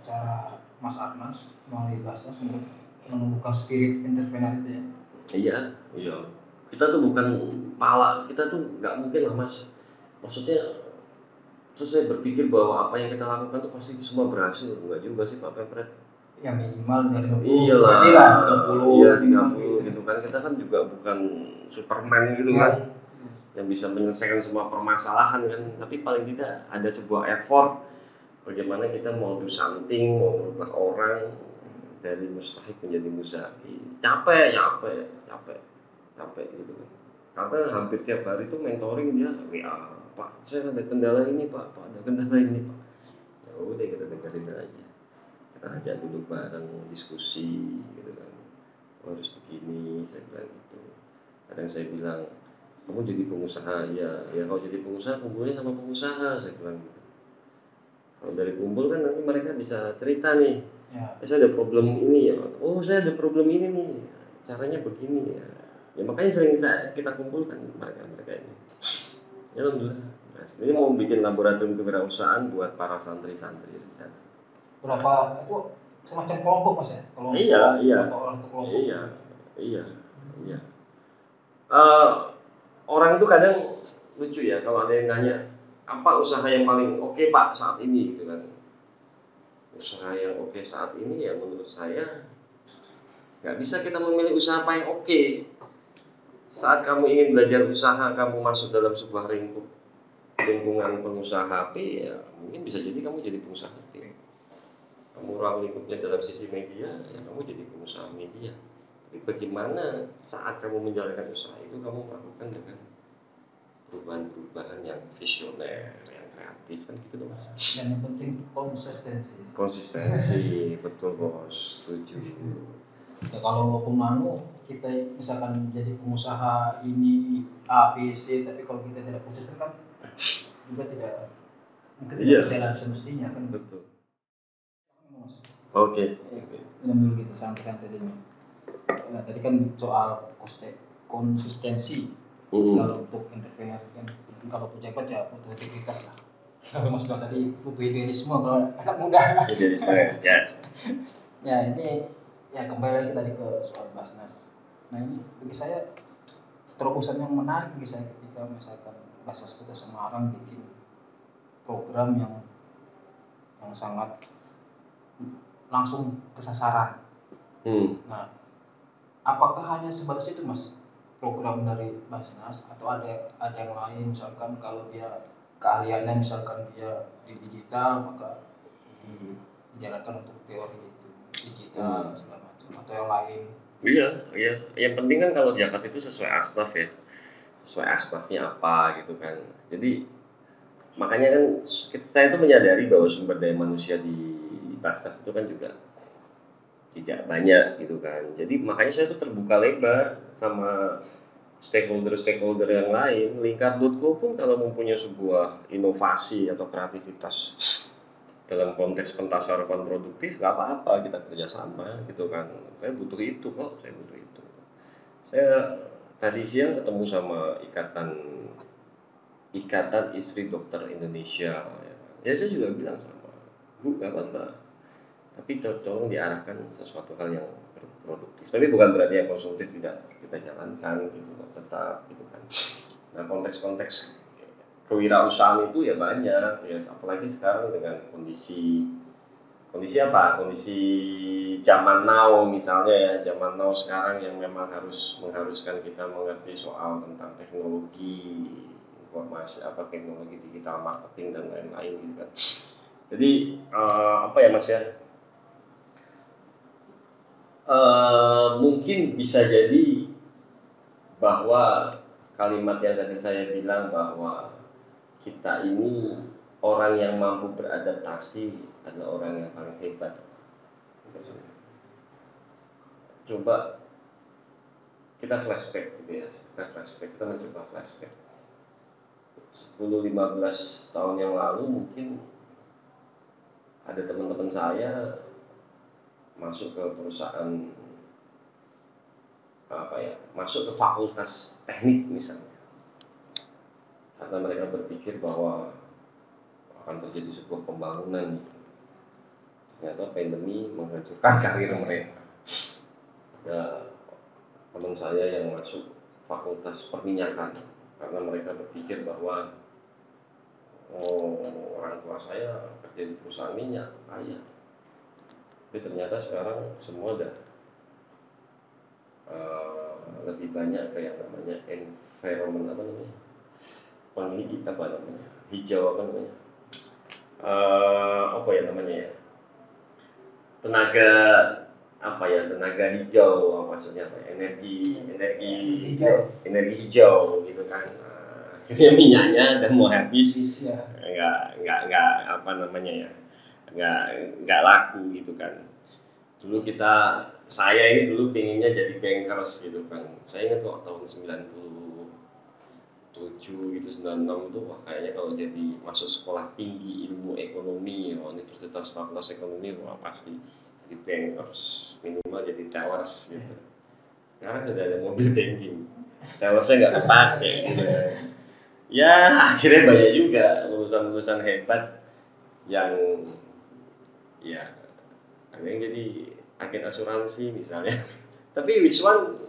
Mas Arnas melalui Basnas untuk menumbuhkan spirit entrepreneur itu ya? Iya. Kita tuh bukan pala, kita tuh nggak mungkin lah mas. Maksudnya, terus saya berpikir bahwa apa yang kita lakukan tuh pasti semua berhasil. Enggak juga sih Pak Pemret. Ya minimal dari 30. Iyalah. 30 gitu kan. Kita kan juga bukan Superman gitu kan, yang bisa menyelesaikan semua permasalahan kan. Tapi paling tidak ada sebuah effort. Bagaimana kita mau do something, mau merubah orang dari mustahik menjadi muzaki. Capek gitu kan. Karena hampir tiap hari itu mentoring dia, Pak, saya ada kendala ini Pak, ada kendala ini Pak. Ya udah kita dengerin aja. Kita ajak duduk bareng, diskusi gitu kan. Harus begini, saya bilang gitu. Kadang saya bilang, kamu jadi pengusaha, ya kalau jadi pengusaha kumpulnya sama pengusaha, saya bilang gitu. Kalau dari kumpul kan nanti mereka bisa cerita nih, saya ada problem ini ya, saya ada problem ini nih, caranya begini ya. Ya makanya sering kita kumpulkan mereka ini. Ya alhamdulillah. Ini mau bikin laboratorium kewirausahaan buat para santri-santri rencana. berapa itu semacam kelompok Mas ya? Kelompok, Iya. kelompok. Iya. Orang itu kadang lucu ya kalau ada yang nanya apa usaha yang paling oke Pak saat ini gitu kan. Usaha yang oke saat ini ya menurut saya nggak bisa kita memilih usaha apa yang oke. Saat kamu ingin belajar usaha, kamu masuk dalam sebuah lingkungan pengusaha HP, ya mungkin bisa jadi kamu jadi pengusaha HP. Kamu ruang lingkupnya dalam sisi media, ya kamu jadi pengusaha media. Tapi bagaimana saat kamu menjalankan usaha itu kamu melakukan dengan perubahan-perubahan yang visioner, yang kreatif kan gitu loh Mas. Dan yang penting konsistensi. Betul bos, setuju. Ya kalau pemanu kita misalkan jadi pengusaha ini A, B, C, tapi kalau kita tidak konsisten kan juga tidak mungkin tidak jalan semestinya kan. Betul. Oke. Dulu gitu santai-santai dulu. Nah, tadi kan soal konsistensi. Kalau untuk entrepreneur kan, kalau pejabat ya butuh integritas lah. Kalau Mas bilang tadi butuh idealisme kalau anak muda. Idealisme ya. Ya ini ya kembali lagi tadi ke soal Basnas. Nah ini bagi saya terobosan yang menarik bagi saya ketika misalkan Basnas Kota Semarang bikin program yang sangat langsung ke sasaran. Nah, apakah hanya sebatas itu Mas program dari Basnas atau ada yang lain misalkan kalau dia keahliannya misalkan dia di digital maka dijalankan untuk teori itu digital segala macam atau yang lain. Iya. Yang penting kan kalau zakat itu sesuai asnaf ya, sesuai asnafnya apa gitu kan. Jadi makanya kan saya itu menyadari bahwa sumber daya manusia di Basnas itu kan juga tidak banyak gitu kan. Jadi makanya saya tuh terbuka lebar sama stakeholder yang lain. Lingkar.co pun kalau mempunyai sebuah inovasi atau kreativitas dalam konteks pentasarupan produktif, gak apa-apa kita kerjasama gitu kan. Saya butuh itu kok, Saya tadi siang ketemu sama ikatan istri dokter Indonesia. Ya saya juga bilang sama Bu, gak apa-apa. Tapi tolong diarahkan sesuatu hal yang produktif. Tapi bukan berarti yang konsumtif tidak kita jalankan gitu, tetap gitu kan. Nah konteks kewirausahaan itu ya banyak ya, apalagi sekarang dengan kondisi zaman now misalnya ya, zaman now sekarang yang memang mengharuskan kita mengerti soal tentang teknologi informasi teknologi digital marketing dan lain-lain gitu kan. Jadi apa ya Mas ya, mungkin bisa jadi bahwa kalimat yang tadi saya bilang bahwa kita ini orang yang mampu beradaptasi adalah orang yang paling hebat. Coba kita flashback gitu ya, kita mencoba flashback 10-15 tahun yang lalu mungkin ada teman-teman saya masuk ke perusahaan masuk ke fakultas teknik misalnya, karena mereka berpikir bahwa akan terjadi sebuah pembangunan. Ternyata pandemi menghancurkan karir mereka. Ada teman saya yang masuk fakultas perminyakan karena mereka berpikir bahwa orang tua saya kerja di perusahaan minyak kaya. Tapi ternyata sekarang semua udah lebih banyak kayak namanya environment hijau tenaga hijau maksudnya energi hijau gitu kan. Minyaknya dan mau habis nggak laku gitu kan. Saya ini dulu pengennya jadi bankers gitu kan. Saya ingat waktu tahun 97 gitu, 96 itu kayaknya kalau jadi masuk sekolah tinggi ilmu ekonomi, Universitas Fakultas Ekonomi pasti jadi bankers, minimal jadi tellers gitu. Sekarang sudah ada mobil banking, tellersnya nggak kepake gitu. Ya akhirnya banyak juga lulusan hebat yang ya ada yang jadi agen asuransi misalnya. Tapi which one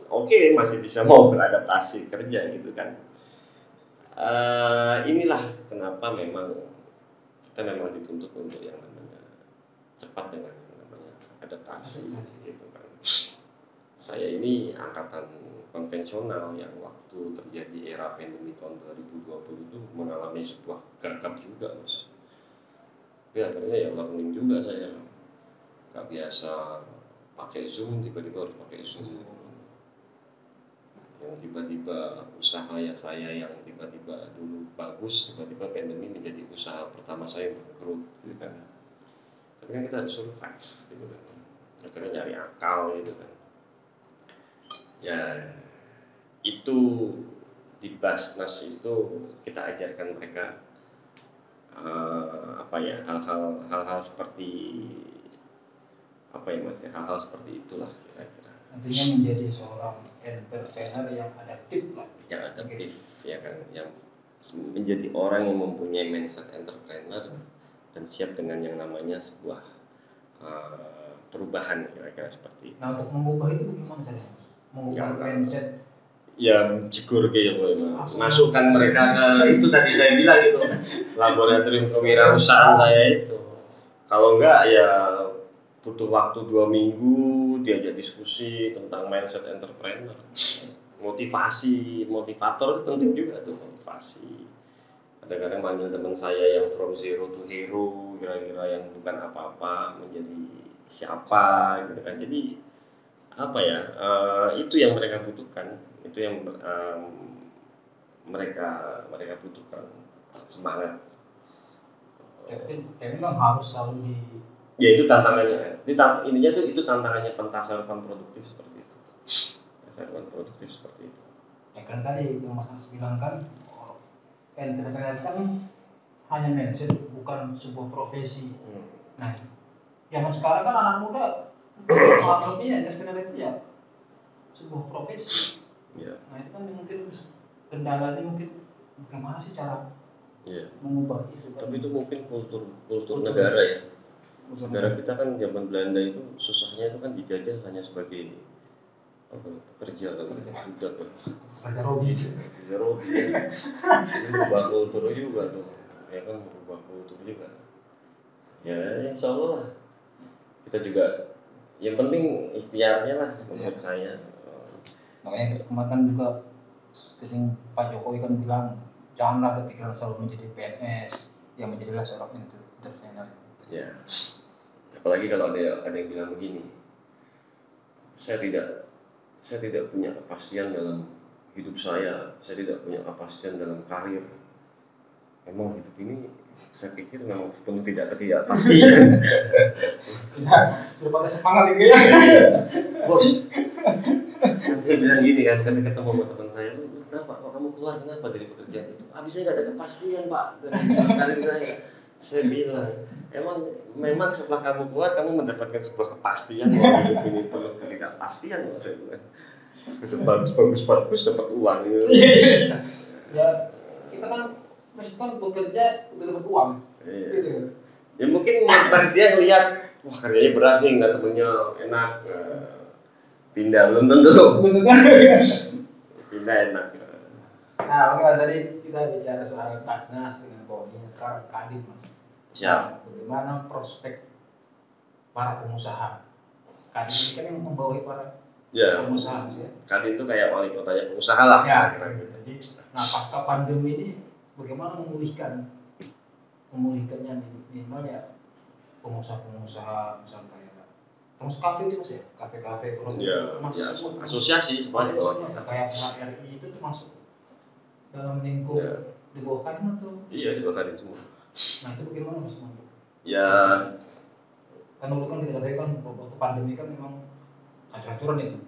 masih bisa mau beradaptasi kerja gitu kan. Inilah kenapa kita memang dituntut untuk yang namanya cepat dengan yang namanya adaptasi gitu kan. Saya ini angkatan konvensional yang waktu terjadi era pandemi tahun 2020 itu mengalami sebuah gagap juga, Mas. Tapi akhirnya ya learning juga saya. Gak biasa pakai Zoom, tiba-tiba harus pakai Zoom. Yang tiba-tiba usaha saya yang tiba-tiba dulu bagus, tiba-tiba pandemi menjadi usaha pertama saya untuk growth gitu kan. Tapi kan kita harus survive gitu kan. Akhirnya nyari akal gitu kan. Ya itu di Basnas itu kita ajarkan mereka hal-hal seperti hal-hal seperti itulah kira-kira. Nantinya menjadi seorang entrepreneur yang adaptif lah. Yang adaptif ya kan, yang menjadi orang yang mempunyai mindset entrepreneur dan siap dengan yang namanya sebuah perubahan kira-kira seperti itu. Nah untuk mengubah itu bagaimana caranya? Mengubah mindset. Ya jegur kayak masukkan mereka ke itu tadi saya bilang itu laboratorium kewirausahaan saya itu. Kalau enggak ya butuh waktu 2 minggu diajak diskusi tentang mindset entrepreneur. Motivator itu penting juga tuh, motivasi. Kadang-kadang manggil teman saya yang from zero to hero, kira-kira yang bukan apa-apa menjadi siapa gitu kan. Jadi itu yang mereka butuhkan, itu yang mereka butuhkan, semangat. Tapi memang harus selalu di. Ya itu tantangannya. Intinya itu tantangannya pentasarufan produktif seperti itu. Produktif seperti itu. Ya kan tadi yang Mas Hans bilang kan, entrepreneur kan hanya mindset, bukan sebuah profesi. Nah, zaman sekarang kan anak muda menganggapnya entrepreneur itu ya sebuah profesi. Yeah. Nah itu kan mungkin kendalanya mungkin bagaimana sih cara mengubah itu kan? Tapi itu mungkin kultur negara ya. Negara kita kan zaman Belanda itu susahnya itu kan dijajah hanya sebagai pekerja kan, budak kan. Kerja Robi. Ini berubah kultur juga tuh, ya kan berubah kultur juga. Ya insya Allah kita juga, yang penting ikhtiarnya lah menurut saya. Makanya kemarin juga Pak Jokowi kan bilang janganlah kepikiran selalu menjadi PNS, yang menjadilah seorang entrepreneur. Ya. Apalagi kalau ada yang bilang begini, saya tidak punya kepastian dalam hidup saya tidak punya kepastian dalam karir. Memang hidup ini saya pikir memang penuh ketidakpastian. Sudah pada semangat ini ya. Bos, saya bilang gini kan, ketika ketemu sama teman saya, kenapa kok kamu keluar, kenapa dari pekerjaan itu? Habis saya nggak ada kepastian Pak dari karir saya. Saya bilang, memang setelah kamu keluar, kamu mendapatkan sebuah kepastian bahwa hidup ini penuh ketidakpastian. Saya bilang, bagus dapat uang. Ya, kita kan bekerja untuk dapat uang. Iya. Ya mungkin dia ngelihat, wah karyanya berat nih, nggak temennya enak, pindah belum tentu. Pindah enak. Nah, oke Mas, tadi kita bicara soal Basnas dengan Boni, sekarang Kadin Mas. Siap. Bagaimana prospek para pengusaha? Kadin ini kan yang membawahi para pengusaha Mas ya. Kadin itu kayak wali kotanya pengusaha lah. Ya, jadi, nah pasca pandemi ini bagaimana memulihkannya minimal ya pengusaha-pengusaha misalnya kayak termasuk kafe itu Mas ya, kafe-kafe termasuk semua asosiasi semuanya kayak HRI itu termasuk dalam lingkup di bawah Kadin atau? Iya, di bawah Kadin semua. Nah itu bagaimana Mas? Ya kan dulu kan kita tahu kan waktu pandemi kan memang acur-acuran itu.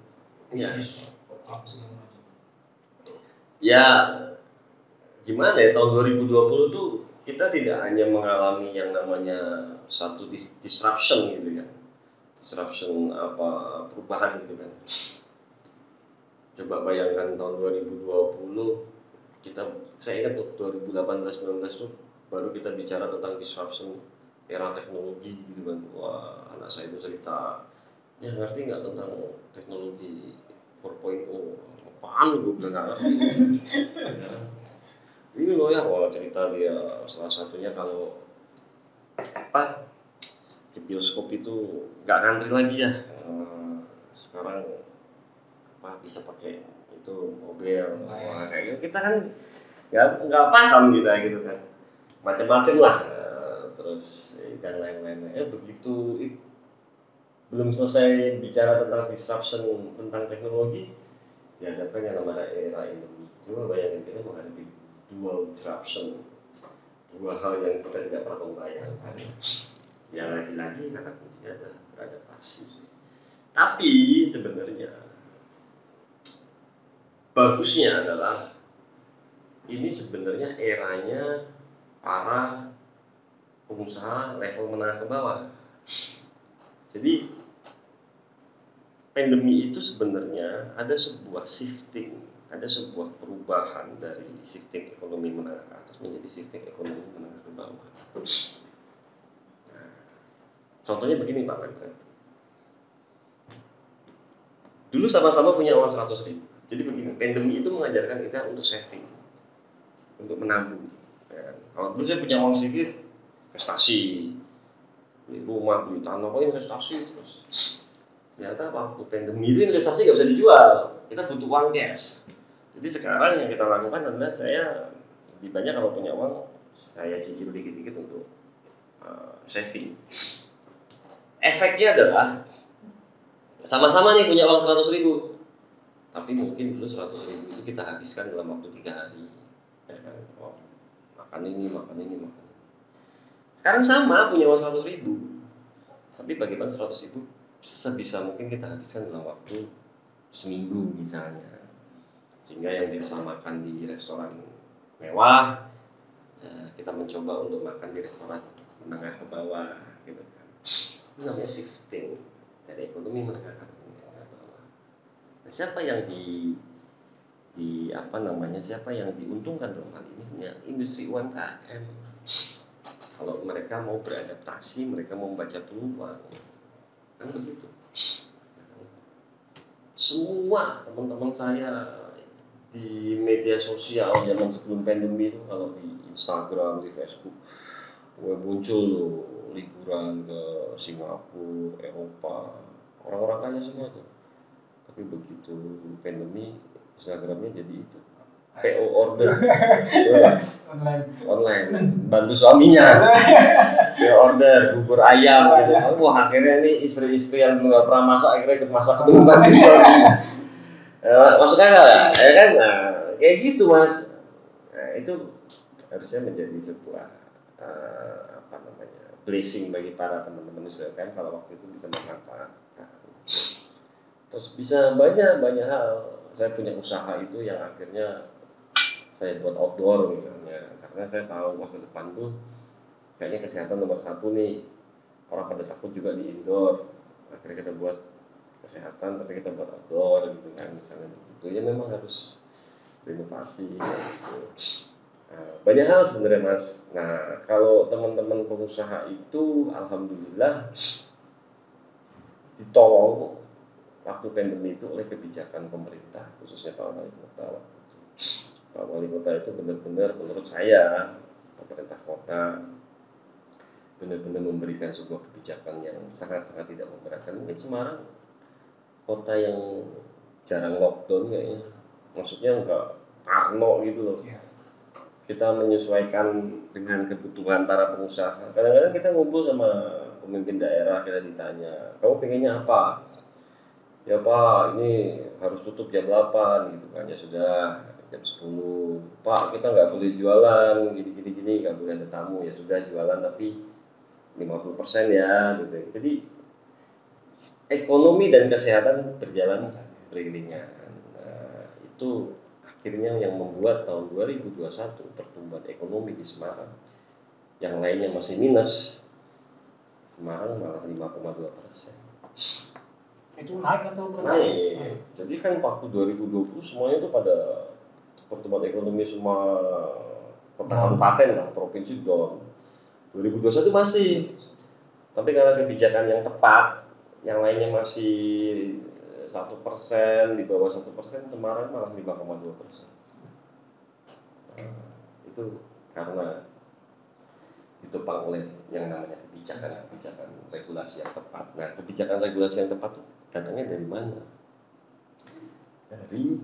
Iya. Apa segala macam. Ya gimana ya, tahun 2020 tuh kita tidak hanya mengalami yang namanya satu disruption gitu ya, perubahan gitu kan. Coba bayangkan tahun 2020 saya ingat tuh 2018-19 tuh baru kita bicara tentang disruption era teknologi gitu kan. Wah, anak saya itu cerita, ya ngerti nggak tentang teknologi 4.0? Apaan lu, gue nggak ngerti. Ini loh ya, wah cerita dia salah satunya kalau apa di bioskop itu nggak ngantri lagi ya. Sekarang apa bisa pakai itu mobil, wah, kayak gitu. Kita kan nggak paham kita gitu kan, macam-macam lah. Terus dan lain-lain. Begitu belum selesai bicara tentang disruption tentang teknologi, dihadapkan yang namanya era endemi. Coba bayangin kita menghadapi dual disruption, dua hal yang kita tidak pernah membayangkan. Yang lagi-lagi kata kuncinya adalah beradaptasi sih. Tapi sebenarnya bagusnya adalah ini sebenarnya eranya para pengusaha level menengah ke bawah. Jadi pandemi itu sebenarnya ada sebuah shifting, ada sebuah perubahan dari shifting ekonomi menengah ke atas menjadi shifting ekonomi menengah ke bawah. Nah, contohnya begini Pak Pemret. Dulu sama-sama punya uang 100.000. Jadi begini, pandemi itu mengajarkan kita untuk saving, untuk menabung. Ya, kalau dulu saya punya uang sedikit, investasi, beli rumah, beli tanah, pokoknya investasi terus. Ternyata waktu pandemi itu investasi nggak bisa dijual, kita butuh uang cash. Jadi sekarang yang kita lakukan adalah saya lebih banyak kalau punya uang, saya cicil dikit-dikit untuk saving. Efeknya adalah sama-sama nih punya uang 100.000, tapi mungkin dulu 100.000 itu kita habiskan dalam waktu 3 hari. Ya kan? Oh, makan ini. Sekarang sama punya uang 100.000, tapi bagaimana 100.000 sebisa mungkin kita habiskan dalam waktu seminggu misalnya. Sehingga yang biasa makan di restoran mewah, ya kita mencoba untuk makan di restoran menengah ke bawah, gitu kan. Itu namanya shifting dari ekonomi menengah ke bawah. Nah, siapa yang siapa yang diuntungkan dalam hal ini? Sebenarnya industri UMKM. Kalau mereka mau beradaptasi, mereka mau membaca peluang, kan begitu. Semua teman-teman saya di media sosial zaman sebelum pandemi itu, kalau di Instagram, di Facebook, muncul liburan ke Singapura, Eropa, orang-orang kaya semua tuh. Tapi begitu pandemi, Instagramnya jadi itu PO order online, bantu suaminya PO order bubur ayam gitu. Wah, akhirnya nih istri-istri yang nggak pernah masak akhirnya ikut masak dulu bantu suaminya. Masuknya nggak ya kan? Nah, kayak gitu Mas. Nah, itu harusnya menjadi sebuah blessing bagi para teman-teman UMKM kalau waktu itu bisa memanfaatkan. Terus bisa banyak hal. Saya punya usaha itu yang akhirnya saya buat outdoor misalnya, karena saya tahu masa depan tuh kayaknya kesehatan nomor 1 nih. Orang pada takut juga di indoor. Akhirnya kita buat kesehatan tapi kita buat outdoor gitu kan, misalnya begitu. Ya memang harus berinovasi gitu. Banyak hal sebenarnya Mas. Nah, kalau teman-teman pengusaha itu alhamdulillah ditolong waktu pandemi itu oleh kebijakan pemerintah, khususnya Pak Wali Kota waktu itu. Pak Wali Kota itu benar-benar menurut saya, pemerintah kota benar-benar memberikan sebuah kebijakan yang sangat-sangat tidak memberatkan. Mungkin Semarang kota yang jarang lockdown kayaknya, maksudnya enggak parno gitu loh. Kita menyesuaikan dengan kebutuhan para pengusaha. Kadang-kadang kita ngumpul sama pemimpin daerah, kita ditanya, kamu pengennya apa? Ya Pak, ini harus tutup jam 8 gitu kan. Ya sudah, jam 10. Pak, kita nggak boleh jualan gini, nggak boleh ada tamu. Ya sudah, jualan tapi 50% ya gitu. Jadi ekonomi dan kesehatan berjalan beriringan. Nah, itu akhirnya yang membuat tahun 2021 pertumbuhan ekonomi di Semarang yang lainnya masih minus, Semarang malah 5,2%. Itu naik atau berapa? Naik. Jadi kan waktu 2020 semuanya itu pada pertumbuhan ekonomi semua kota kabupaten lah, provinsi down. 2021 masih. Tapi karena kebijakan yang tepat, yang lainnya masih 1%, di bawah 1%, Semarang malah 5,2%. Itu karena ditopang oleh yang namanya kebijakan regulasi yang tepat. Nah, kebijakan regulasi yang tepat itu datangnya dari mana? Dari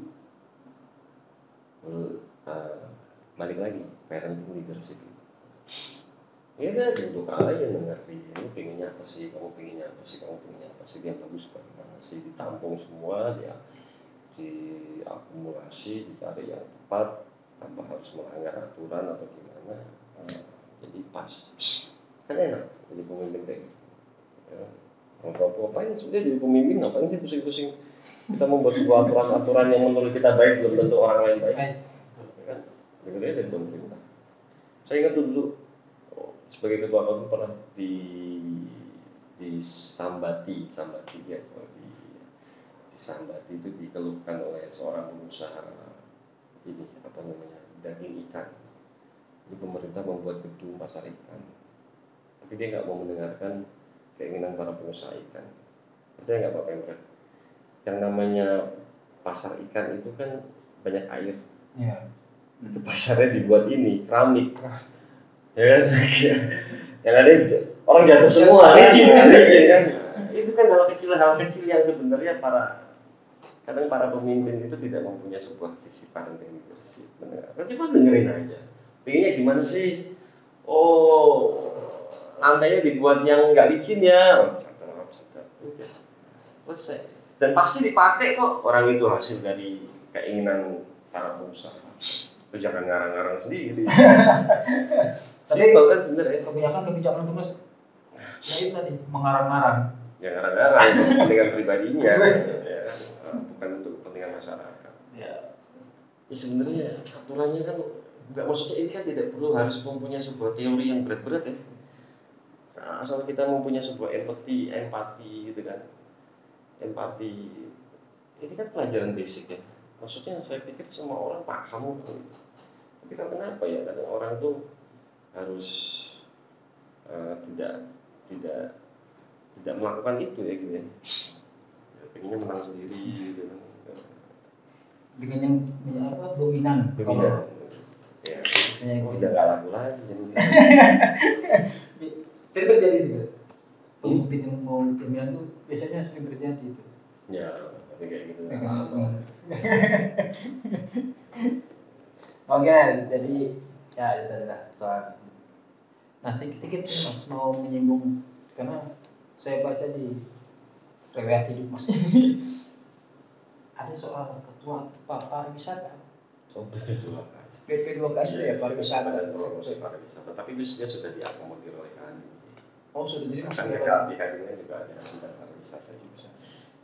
balik lagi parenting leadership. Ya kan, untuk kalian mengerti, ini pengennya apa sih, kamu pengennya apa sih, yang bagus bagaimana sih, ditampung semua, dia diakumulasi, dicari yang tepat, tanpa harus melanggar aturan atau gimana, jadi pas, kan enak jadi pemimpin kayak gitu. Ya. Ngapain sudah jadi pemimpin, ngapain sih pusing-pusing kita membuat sebuah aturan yang menurut kita baik, belum tentu orang lain baik, ya kan, begitu dari pemerintah. Saya ingat dulu sebagai ketua KOM pernah disambati ya, disambati itu dikeluhkan oleh seorang pengusaha ini daging ikan. Ini pemerintah membuat gedung pasar ikan, tapi dia nggak mau mendengarkan keinginan para pengusaha ikan. Percaya nggak Pak Pemret? Yang namanya pasar ikan itu kan banyak air. Ya. Itu pasarnya dibuat ini keramik. Ya kan? Yang ada orang jatuh semua, licin kan? Itu kan hal kecil yang sebenarnya kadang para pemimpin itu tidak mempunyai sebuah sisi parenting leadership. Kan cuma dengerin aja. Pengennya gimana sih? Oh, lantainya dibuat yang nggak licin ya. Catat. Udah. Selesai. Dan pasti dipakai kok. Orang itu hasil dari keinginan para pengusaha. Lu jangan ngarang-ngarang sendiri. Simpel kan sebenarnya. Kebijakan itu mas, itu tadi mengarang-arang. Ya ngarang-ngarang untuk kepentingan pribadinya, ya, bukan untuk kepentingan masyarakat. Ya sebenarnya aturannya kan nggak, maksudnya ini kan tidak perlu harus mempunyai sebuah teori yang berat-berat ya. Asal kita mempunyai sebuah empati gitu kan. Empati ini kan pelajaran basic ya. Maksudnya saya pikir semua orang paham gitu. Tapi kenapa ya kadang orang tuh harus tidak melakukan itu ya gitu ya. Pengennya menang sendiri gitu kan. Pengennya dominan. Ya, tidak laku lagi. Sering terjadi itu. Pemimpin yang mau dominan tuh biasanya sering terjadi itu. Ya, tapi kayak gitu. Oke, jadi ya itu adalah soal. Nah sedikit mas mau menyinggung, karena saya baca di riwayat hidup mas ada soal ketua pariwisata. Oh, BP2KS. BP2KS itu ya pariwisata dan promosi pariwisata, tapi itu sudah diakomodir oleh Kadin. Oh sudah, jadi kan di Kadinnya juga ada bidang pariwisata juga.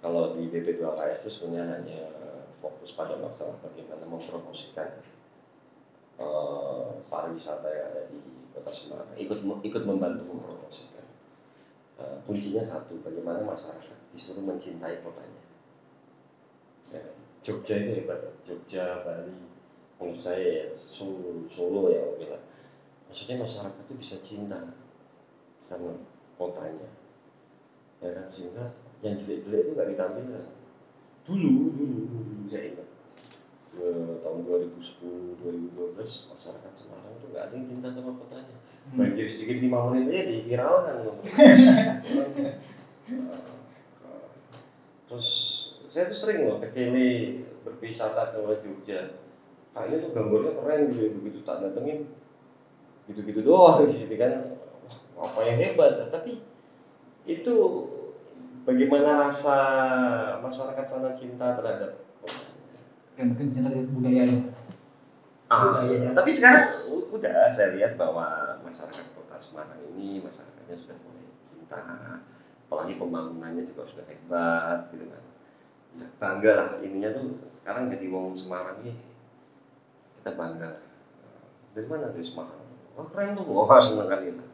Kalau di BP2KS itu sebenarnya hanya fokus pada masalah bagaimana mempromosikan pariwisata yang ada di Kota Semarang, ikut membantu mempromosikan. Kuncinya satu, bagaimana masyarakat disuruh mencintai kotanya. Ya, Jogja itu hebat, Jogja, Bali, menurut saya Solo ya, oke lah. Maksudnya masyarakat itu bisa cinta sama kotanya, ya kan, sehingga yang jelek-jelek itu nggak ditampilkan. Dulu saya ingat tahun 2010-2012 masyarakat Semarang itu nggak ada yang cinta sama kotanya. Banjir sedikit 5 menit aja diviralkan. Terus saya tuh sering loh kecele berwisata ke Jogja. Kayaknya tuh gambarnya keren gitu, begitu tak datengin gitu-gitu doang gitu kan. Wah, apa yang hebat, tapi itu bagaimana rasa masyarakat sana cinta terhadap mungkin cinta terhadap budayanya. Tapi sekarang udah saya lihat bahwa masyarakat Kota Semarang ini masyarakatnya sudah mulai cinta, apalagi pembangunannya juga sudah hebat gitu kan. Ya, bangga lah ininya tuh sekarang jadi wong Semarang ini kita bangga. Dari mana dari Semarang? Wah keren tuh, wah seneng kan gitu.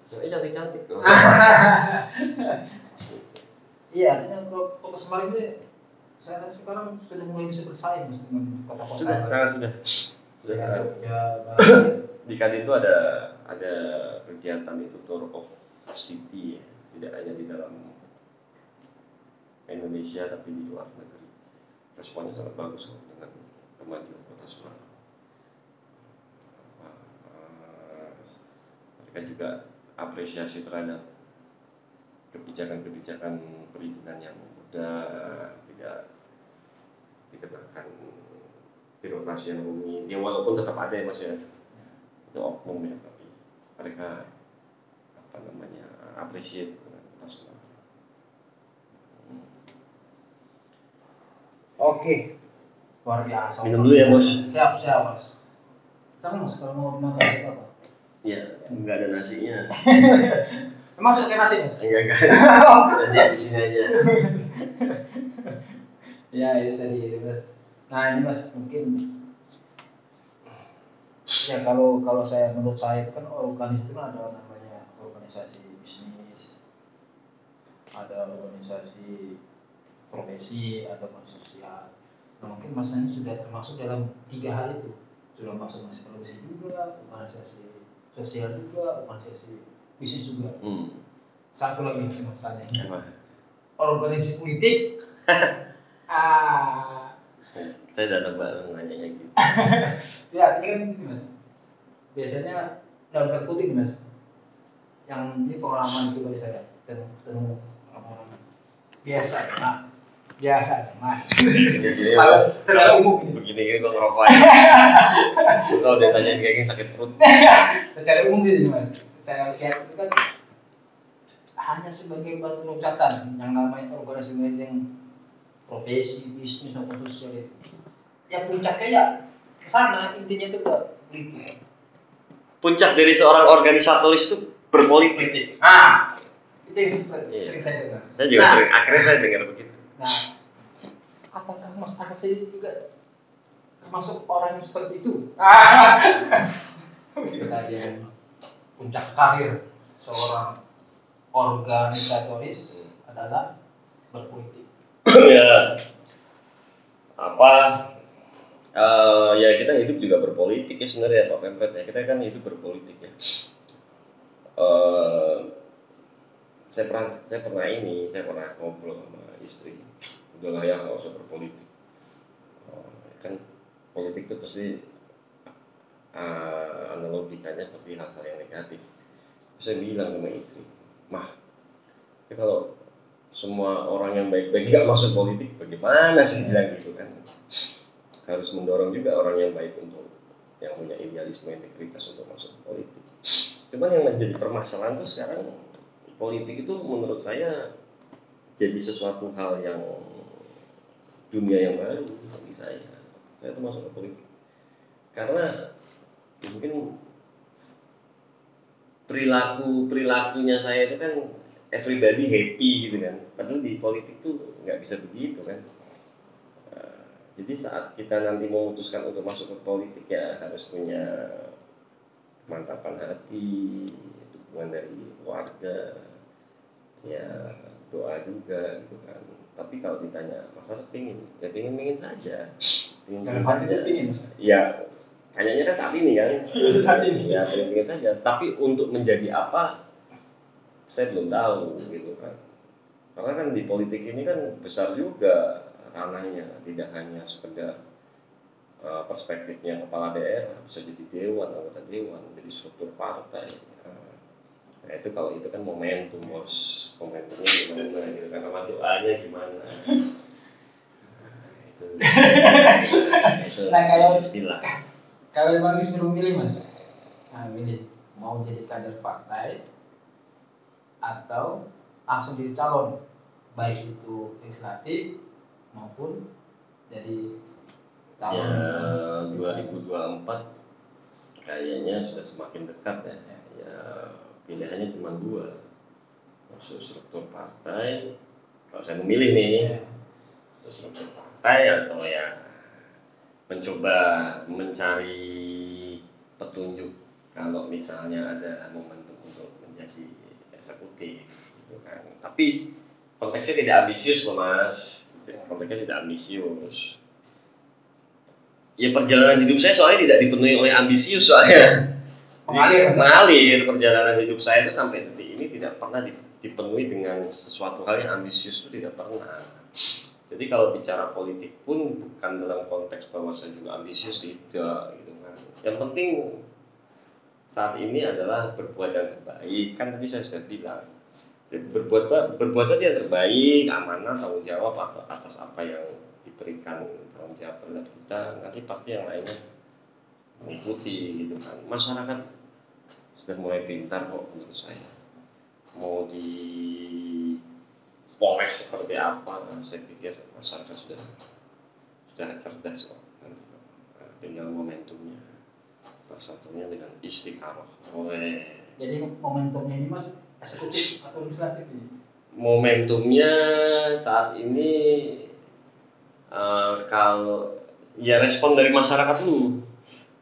Soalnya cantik tuh. Iya, artinya kalau Kota Semarang ini saya rasa sekarang sudah mulai bisa bersaing dengan kota-kota. Sudah. Ya, Di Kadin itu ada ada kegiatan itu tour of city ya, tidak hanya di dalam Indonesia tapi di luar negeri. Responnya sangat bagus dengan kemajuan Kota Semarang. Mereka juga apresiasi terhadap kebijakan-kebijakan perizinan yang mudah, tidak dikenakan birokrasi yang rumit. Ya walaupun tetap ada ya Mas ya, itu oknum ya, tapi mereka appreciate Kota Semarang. Oke, luar biasa. Minum dulu ya Bos. Siap Mas. Tahu Mas kalau mau makan apa? Ya, enggak ada nasinya. Masuk ke nasi? Enggak. Jadi di sini aja. Ya itu tadi Mas. Nah ini Mas mungkin ya kalau saya menurut saya itu kan organisasi itu kan ada namanya organisasi bisnis, ada organisasi profesi, ada organisasi sosial. Nah mungkin Mas ini sudah termasuk dalam 3 hal itu. Sudah masuk organisasi juga, organisasi sosial juga, organisasi bisnis juga. Satu lagi Mas tanya. Organisasi politik. Saya udah tebak nanyanya gitu. Ya, ini kan Mas. Biasanya dalam tanda kutip Mas. Yang ini pengalaman juga saya ketemu orang-orang biasa ya Mas. Secara umum begini kok ngerokok aja. Kalau ditanya kayaknya sakit perut. Secara umum gitu Mas. Saya lihat itu kan hanya sebagai batu loncatan yang namanya organisasi yang profesi, bisnis maupun sosial itu. Ya puncaknya ya ke sana, intinya itu ke politik. Puncak dari seorang organisatoris itu berpolitik. Itu yang sering saya dengar. Saya juga akhirnya saya dengar begitu. Nah, apakah Mas Akasih juga termasuk orang yang seperti itu? Itu tadi yang puncak karir seorang organisatoris adalah berpolitik. Ya, ya kita hidup juga berpolitik ya sebenarnya Pak Pempret ya. Kita kan hidup berpolitik ya. Saya pernah ngobrol sama istri. Udahlah ya nggak usah berpolitik. Kan politik itu pasti analogikanya pasti hal-hal yang negatif. Saya bilang sama istri, Mah, ya kalau semua orang yang baik-baik gak masuk politik, bagaimana sih bilang gitu kan? Harus mendorong juga orang yang baik untuk yang punya idealisme, integritas untuk masuk politik. Cuman yang menjadi permasalahan tuh sekarang politik itu menurut saya jadi sesuatu hal yang dunia yang baru bagi saya. Saya tuh masuk ke politik karena mungkin perilakunya saya itu kan everybody happy gitu kan, padahal di politik tuh nggak bisa begitu kan. Jadi saat kita nanti memutuskan untuk masuk ke politik ya harus punya kemantapan hati, dukungan dari keluarga, ya doa juga gitu kan. Tapi kalau ditanya Mas Aras pingin saja, pingin Mas. Ya kayaknya kan saat ini kan. Ya pingin saja. Tapi untuk menjadi apa, saya belum tahu gitu kan. Karena kan di politik ini kan besar juga ranahnya, tidak hanya sekedar perspektifnya kepala daerah, bisa jadi dewan, anggota dewan, jadi struktur partai. Nah itu kalau itu kan momentum Bos, momentumnya gimana gitu kan, sama doanya gimana. Nah kalau bismillah. Kalau memang disuruh milih Mas, milih mau jadi kader partai atau langsung jadi calon, baik itu legislatif maupun jadi calon. Ya 2024 kayaknya sudah semakin dekat ya. Ya pilihannya cuma 2, masuk struktur partai. Kalau saya memilih nih, masuk struktur partai atau ya mencoba mencari petunjuk kalau misalnya ada momentum untuk menjadi eksekutif gitu kan. Tapi konteksnya tidak ambisius loh Mas. Konteksnya tidak ambisius. Ya perjalanan hidup saya soalnya tidak dipenuhi oleh ambisius soalnya. mengalir perjalanan hidup saya itu sampai detik ini tidak pernah dipenuhi dengan sesuatu hal yang ambisius, itu tidak pernah. Jadi kalau bicara politik pun bukan dalam konteks bahwa saya juga ambisius, tidak gitu kan. Yang penting saat ini adalah berbuat yang terbaik. Kan tadi saya sudah bilang, berbuat saja yang terbaik, amanah, tanggung jawab atau atas apa yang diberikan tanggung jawab terhadap kita. Nanti pasti yang lainnya mengikuti gitu kan. Masyarakat sudah mulai pintar kok menurut saya. Mau di poles seperti apa, saya pikir masyarakat sudah cerdas kok. Tinggal momentumnya. Salah satunya dengan istiqamah. Jadi momentumnya ini Mas eksekutif atau legislatif ini? Momentumnya saat ini kalau ya respon dari masyarakat dulu.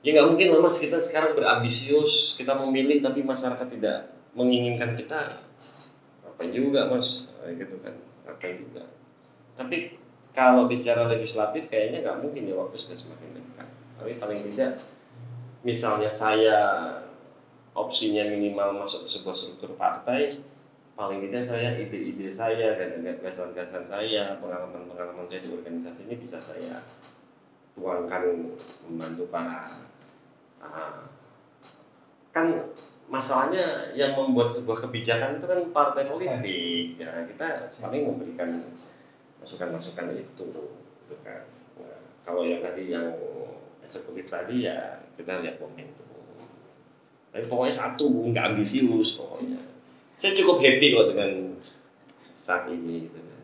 Ya nggak mungkin lah Mas, kita sekarang berambisius, kita memilih tapi masyarakat tidak menginginkan kita. Apa juga Mas, gitu kan, apa juga. Tapi kalau bicara legislatif kayaknya nggak mungkin ya, waktu sudah semakin dekat. Tapi paling tidak, misalnya saya opsinya minimal masuk ke sebuah struktur partai, paling tidak saya ide-ide saya, gagasan-gagasan saya, pengalaman-pengalaman saya di organisasi ini bisa saya tuangkan membantu para kan masalahnya yang membuat sebuah kebijakan itu kan partai politik ya, kita paling memberikan masukan-masukan itu gitu kan. Nah, kalau yang tadi yang eksekutif tadi ya kita lihat momentum, tapi pokoknya satu, nggak ambisius pokoknya. Saya cukup happy kok dengan saat ini gitu kan,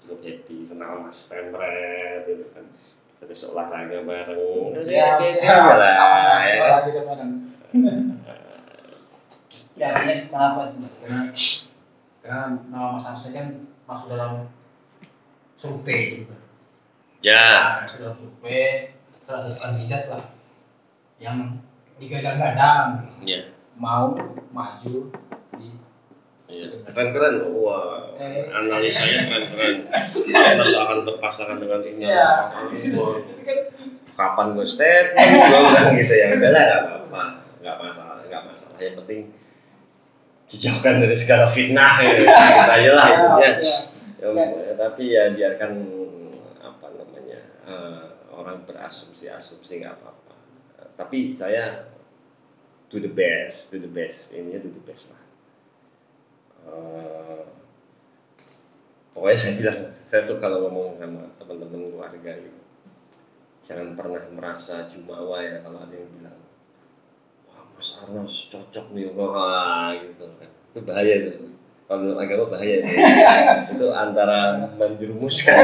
cukup happy, kenal Mas Pemret gitu kan, terus olahraga bareng, ya lah ya. Ya artinya kenapa sih Mas? Karena nama Mas Arsyad kan masuk dalam survei juga. Ya. Masuk dalam survei, salah satu kandidat lah yang digadang-gadang mau maju di. Keren-keren, wah, analisanya keren-keren. Terus akan berpasangan dengan ini, kapan gue statement, gue bilang gitu ya, udahlah nggak masalah, yang penting dijauhkan dari segala fitnah, gitu aja lah intinya. Tapi ya biarkan orang berasumsi nggak apa-apa. Tapi saya do the best, ininya do the best lah. Pokoknya saya bilang, saya tuh kalau ngomong sama teman-teman keluarga gitu, jangan pernah merasa jumawa ya kalau ada yang bilang, wah Mas Arnos cocok nih, wah gitu kan, itu bahaya tuh. Kalau dalam agama bahaya itu, itu antara menjerumuskan.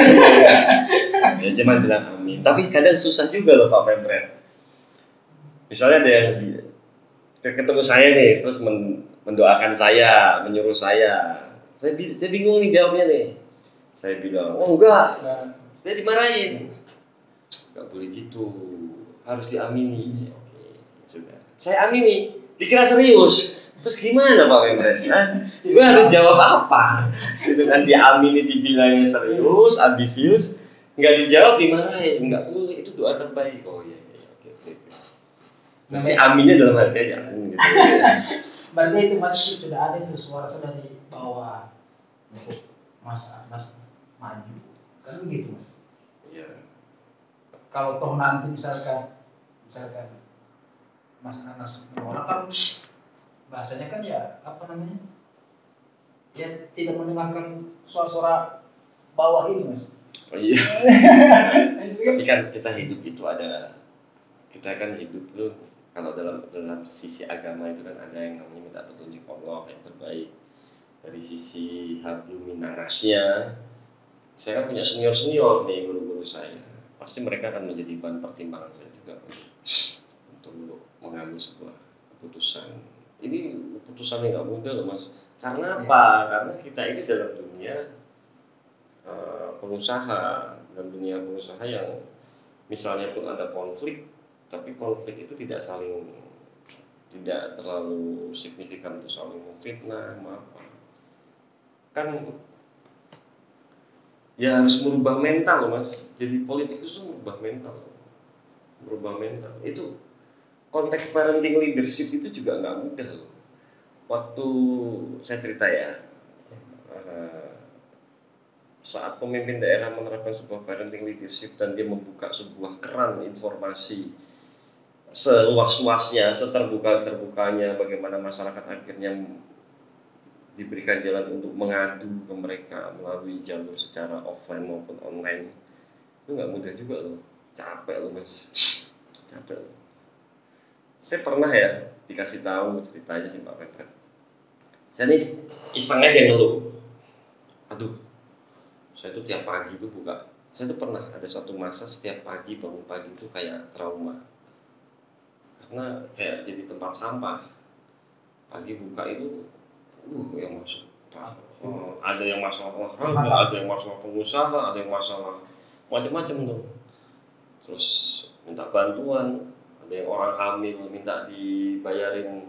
Ya cuman bilang amin. Tapi kadang susah juga loh Pak Pemret. Misalnya ada yang ketemu saya nih, terus mendoakan saya, menyuruh saya bingung nih jawabnya nih. Saya bilang, oh enggak, saya dimarahin. Enggak boleh gitu, harus diamini. Oke, sudah. Saya amini, dikira serius. Terus gimana Pak Pemret? Gue harus jawab apa? Gitu kan, diamini dibilangnya serius, ambisius, nggak dijawab dimarahin. Nggak boleh, itu doa terbaik. Oh iya, oke. Nanti aminnya dalam hati aja. Gitu. Berarti itu masih sudah ada itu suara dari bawah untuk Mas Anas maju, kan begitu Mas? Iya. Kalau toh nanti misalkan Mas Anas menolak kan bahasanya kan ya apa namanya? Ya tidak mendengarkan suara bawah ini Mas. Oh iya. Tapi kan kita hidup itu kita kan hidup tuh kalau dalam sisi agama itu kan ada yang namanya minta petunjuk Allah yang terbaik. Dari sisi hablum minanasnya, saya kan punya senior nih guru-guru saya. Pasti mereka akan menjadi bahan pertimbangan saya juga untuk mengambil sebuah keputusan. Ini keputusan yang nggak mudah loh Mas. Karena apa? Karena kita ini dalam dunia pengusaha, dalam dunia pengusaha yang misalnya pun ada konflik, tapi konflik itu tidak terlalu signifikan untuk saling memfitnah, kan ya harus merubah mental loh Mas. Jadi politik itu merubah mental. Itu konteks parenting leadership itu juga nggak mudah loh. Waktu saya cerita ya, saat pemimpin daerah menerapkan sebuah parenting leadership dan dia membuka sebuah keran informasi seluas-luasnya, seterbuka-terbukanya, bagaimana masyarakat akhirnya diberikan jalan untuk mengadu ke mereka melalui jalur secara offline maupun online. Itu nggak mudah juga loh, capek loh mas, capek loh. Saya pernah ya dikasih tahu ceritanya sih Pak Pepret. Saya nih isengnya dia ngeluh, aduh, saya tuh tiap pagi tuh buka. Saya tuh pernah ada satu masa setiap pagi bangun pagi itu kayak trauma, karena kayak jadi tempat sampah. Pagi buka itu, yang masuk. Ada yang masalah olahraga, ada yang masalah pengusaha, ada yang masalah macam-macam tuh. Terus minta bantuan, ada yang orang hamil minta dibayarin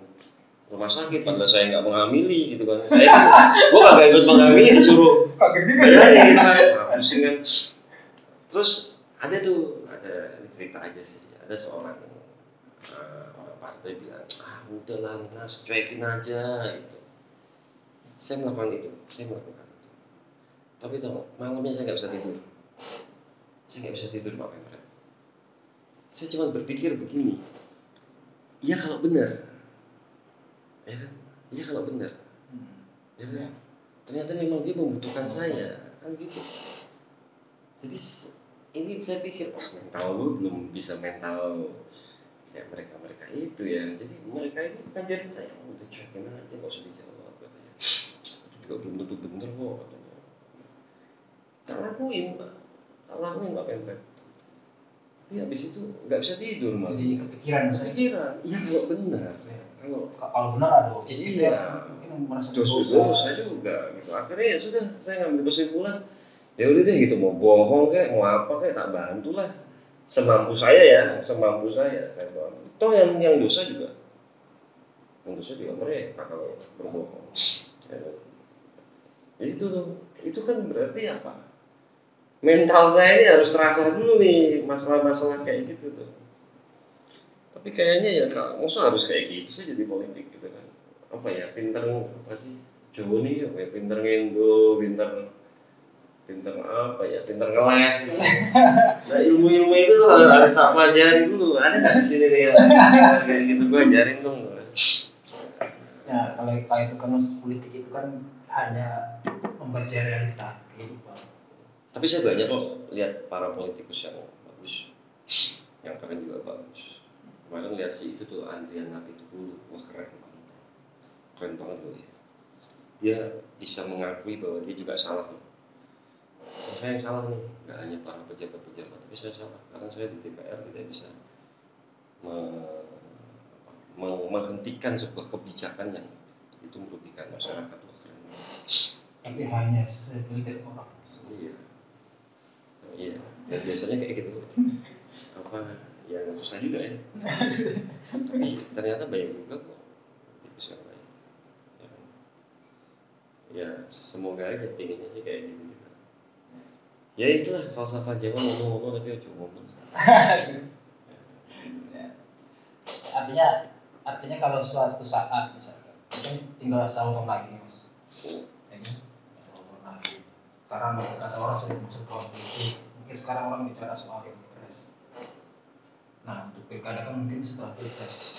rumah sakit, padahal saya nggak menghamili gitu kan. Gue kagak ikut menghamili, disuruh bayarin gitu kan. Pusing kan. Terus ada cerita aja sih, ada seorang orang partai bilang, udahlah Nas, cuekin aja gitu. Saya melakukan itu. Tapi tahu, malamnya saya nggak bisa tidur. Saya nggak bisa tidur Pak Pemret. Saya cuma berpikir begini, iya kalau benar, ya kan? Iya kalau benar, ya kan? Ternyata memang dia membutuhkan saya, kan gitu. Jadi ini saya pikir, mental lu belum bisa mental ya mereka itu ya. Jadi mereka itu ngajarin saya, udah cuekin aja, nggak usah dijawab katanya. Itu juga belum tentu bener kok katanya. Tak lakuin Pak Pemret. Tapi habis itu nggak bisa tidur malah. Jadi kepikiran. Iya kalau benar. Kalau benar ada objektif ya, mungkin merasa dosa juga gitu. Akhirnya ya sudah, saya ngambil kesimpulan, ya udah deh gitu, mau bohong kayak mau apa kayak tak bantu lah, semampu saya saya bantu. Toh yang dosa juga mereka kalau berbohong. Ya, itu kan berarti apa? Mental saya ini harus terasa dulu nih masalah-masalah kayak gitu tuh. Tapi kayaknya ya maksudnya harus kayak gitu sih jadi politik gitu kan. Apa ya, pinter apa sih? Jawa nih ya, pinter ngendo, pinter apa ya, pinter ngeles gitu. Nah ilmu itu tuh harus tak pelajari dulu. Ada nggak di sini nih ya? Kayak gitu gue ajarin dong. Ya kalau kayak itu kan politik itu kan hanya membaca realita kehidupan. Tapi saya banyak kok lihat para politikus yang bagus, yang keren juga bagus. Kemarin lihat sih itu tuh Andrian Napitupulu, wah keren banget loh ya. Dia bisa mengakui bahwa dia juga salah loh. Saya yang salah nih, nggak hanya para pejabat-pejabat, tapi saya salah karena saya di DPR tidak bisa menghentikan sebuah kebijakan yang itu merugikan masyarakat. Wah keren banget. Tapi hanya segelintir orang. Iya, dan biasanya kayak gitu. Ya susah juga ya. Tapi ternyata banyak juga kok tikus yang lain. Ya semoga aja pengennya sih kayak gitu. Ya itulah falsafah Jawa, ngomong-ngomong tapi aja ngomong. Artinya kalau suatu saat misalkan, mungkin tinggal setahun lagi mas. Setahun lagi. Sekarang kata orang sudah masuk ke politik. Mungkin sekarang orang bicara soal pilpres. Nah, untuk pilkada kan mungkin setelah pilpres.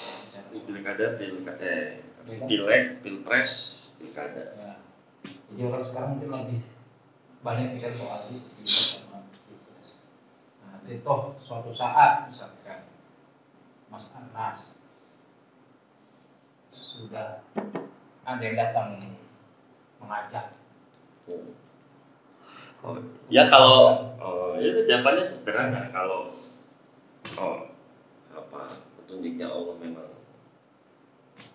Pileg, pilpres, pilkada. Ya. Jadi orang sekarang mungkin lebih banyak bicara soal pilpres. Nah, itu suatu saat misalkan Mas Anas sudah ada yang datang mengajak. Ya kalau itu jawabannya sederhana. Kalau petunjuknya Allah memang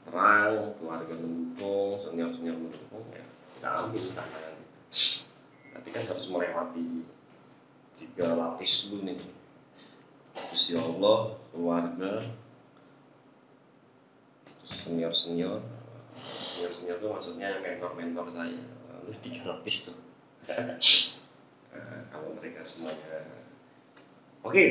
terang, keluarga mendukung, senior mendukung, ya kita ambil tantangan itu. Tapi kan harus melewati 3 lapis dulu nih. Gusti Allah, keluarga, senior itu maksudnya mentor saya. Lalu 3 lapis tuh. Kalau mereka semuanya oke.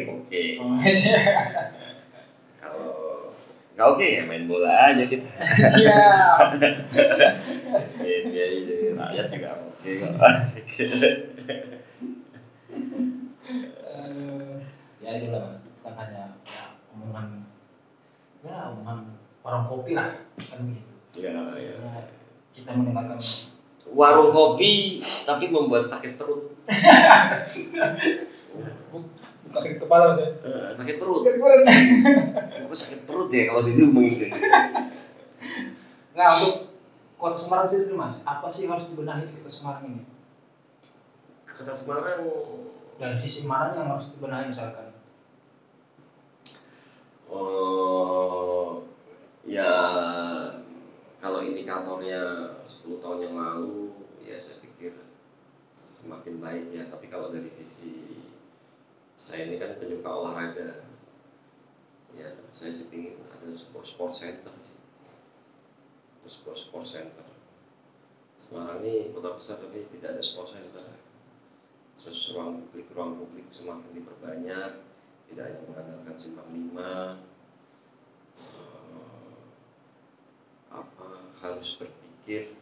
Kalau Nggak oke ya main bola aja kita. Siap. Iya, jadi rakyat juga oke kok. Ya itulah mas, kan hanya ya, omongan warung kopi lah kan begitu. Iya. Ya, kita mendengarkan Warung kopi tapi membuat sakit perut. bukan sakit kepala mas ya. Sakit perut. Kok sakit perut ya kalau diomongin. Nah untuk kota Semarang sendiri mas, apa sih yang harus dibenahi di kota Semarang ini? Kota Semarang Dari sisi mana yang harus dibenahi misalkan? Oh, ya kalau indikatornya 10 tahun yang lalu ya saya pikir semakin baik ya, tapi kalau dari sisi saya ini kan penyuka olahraga ya, saya sih ingin ada sebuah sport center sih. Sebuah sport center. Semarang ini kota besar tapi tidak ada sport center. Terus ruang publik semakin diperbanyak, tidak hanya mengandalkan simpang 5, harus berpikir.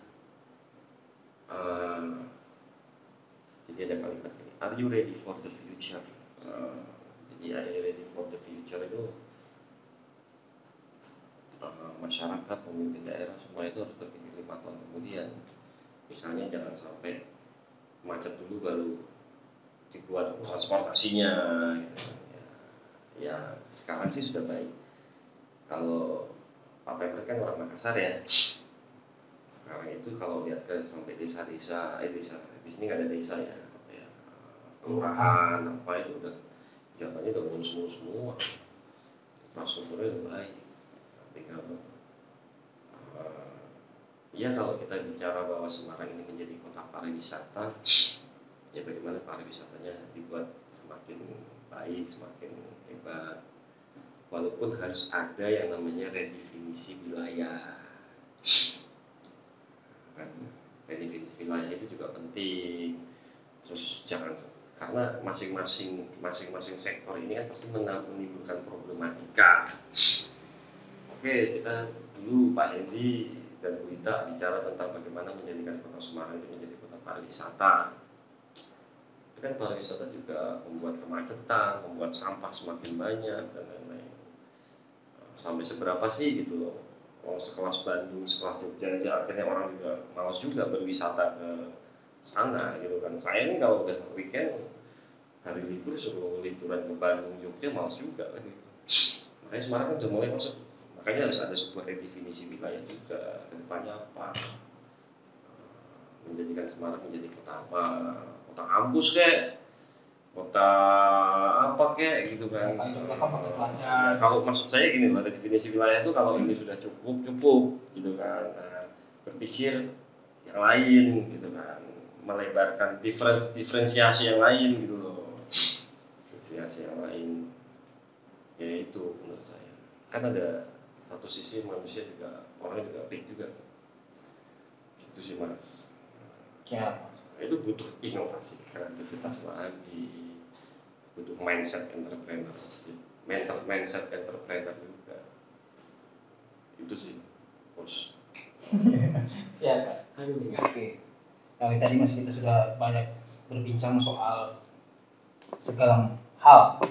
Jadi ada kalimat ini, are you ready for the future? Jadi are you ready for the future itu masyarakat, pemimpin daerah semua itu harus berpikir 5 tahun kemudian. Misalnya jangan sampai macet dulu baru dibuat transportasinya gitu. Ya sekarang sih sudah baik. Kalau Pak Pemret kan orang Makassar ya. Sekarang itu kalau lihat ke sampai desa-desa, di sini nggak ada desa ya, kelurahan apa itu udah jalannya udah mulus-mulus semua, infrastrukturnya udah baik. Tinggal ya kalau kita bicara bahwa Semarang ini menjadi kota pariwisata, ya bagaimana pariwisatanya dibuat semakin baik, semakin hebat. Walaupun harus ada yang namanya redefinisi wilayah. Kan redefinisi wilayah itu juga penting. Terus jangan, karena masing-masing sektor ini kan pasti menimbulkan problematika. Oke, kita dulu Pak Hendi dan Bu Ita bicara tentang bagaimana menjadikan kota Semarang itu menjadi kota pariwisata. Itu kan pariwisata juga membuat kemacetan, membuat sampah semakin banyak dan lain-lain. Sampai seberapa sih gitu loh? Oh, sekelas Bandung, sekelas Jogja, akhirnya orang juga malas juga berwisata ke sana gitu kan. Saya ini kalau udah weekend hari libur suruh liburan ke Bandung, Jogja malas juga kan gitu. Makanya Semarang udah mulai masuk. Makanya harus ada sebuah redefinisi wilayah juga. Kedepannya apa? Menjadikan Semarang menjadi kota apa? Kota kampus kek? Kota apa kek gitu kan? Ya, kalau maksud saya gini lah, definisi wilayah itu kalau ini sudah cukup gitu kan. Nah, berpikir yang lain gitu kan, melebarkan diferensiasi yang lain gitu loh, diferensiasi yang lain. Ya itu menurut saya. Kan ada satu sisi manusia juga, orang juga peak juga. Itu sih mas. Ya. Itu butuh inovasi, kreativitas lagi, butuh mindset entrepreneur juga. Itu sih bos. Siap. Oke. Tadi mas kita sudah banyak berbincang soal segala hal.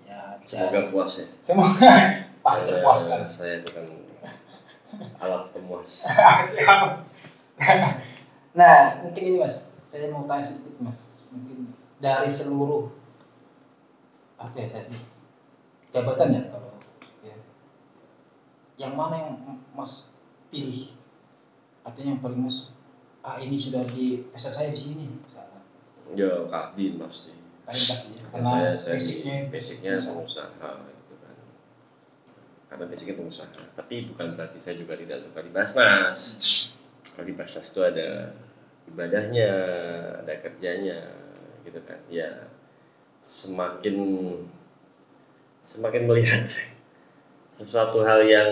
Ya, semoga puas ya. Semoga pasti terpuaskan. Saya itu kan alat pemuas. Siap. Nah, mungkin ini mas, saya mau tanya sedikit mas, mungkin dari seluruh apa ya saya jabatan ya kalau ya, yang mana yang mas pilih, artinya yang paling mas ini sudah di pesan saya di sini misalnya. Ya Kadin pasti. Karena basicnya pengusaha gitu kan. Karena basicnya pengusaha, tapi bukan berarti saya juga tidak suka di Basnas. Kalau di Basnas itu ada ibadahnya, ada kerjanya, gitu kan. Ya semakin melihat sesuatu hal yang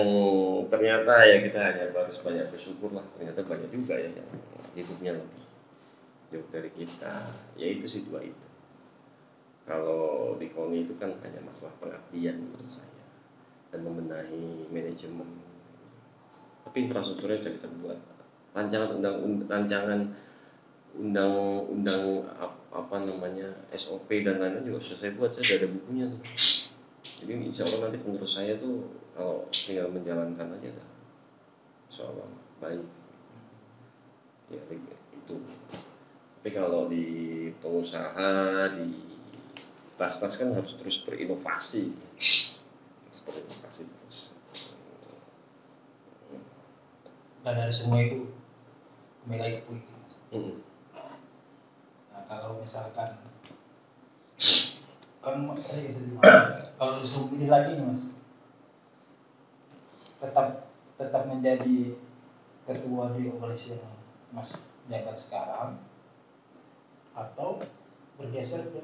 ternyata ya kita hanya harus banyak bersyukur lah. Ternyata banyak juga ya yang hidupnya lebih jauh dari kita. Ya itu sih dua itu. Kalau di KONI itu kan hanya masalah pengabdian menurut saya. dan membenahi manajemen. Tapi infrastrukturnya sudah kita buat. Rancangan undang-undang apa namanya SOP dan lain-lain juga sudah saya buat, saya sudah ada bukunya tuh. Jadi insya Allah nanti penerus saya tuh kalau tinggal menjalankan aja dah, insya Allah baik. Ya itu. Tapi kalau di pengusaha, di Basnas kan harus terus berinovasi, terus. Dan dari semua itu kembali lagi ke politik. Nah, kalau misalkan kan kalau disuruh pilih lagi nih mas, tetap menjadi ketua di organisasi yang mas jabat sekarang atau bergeser ke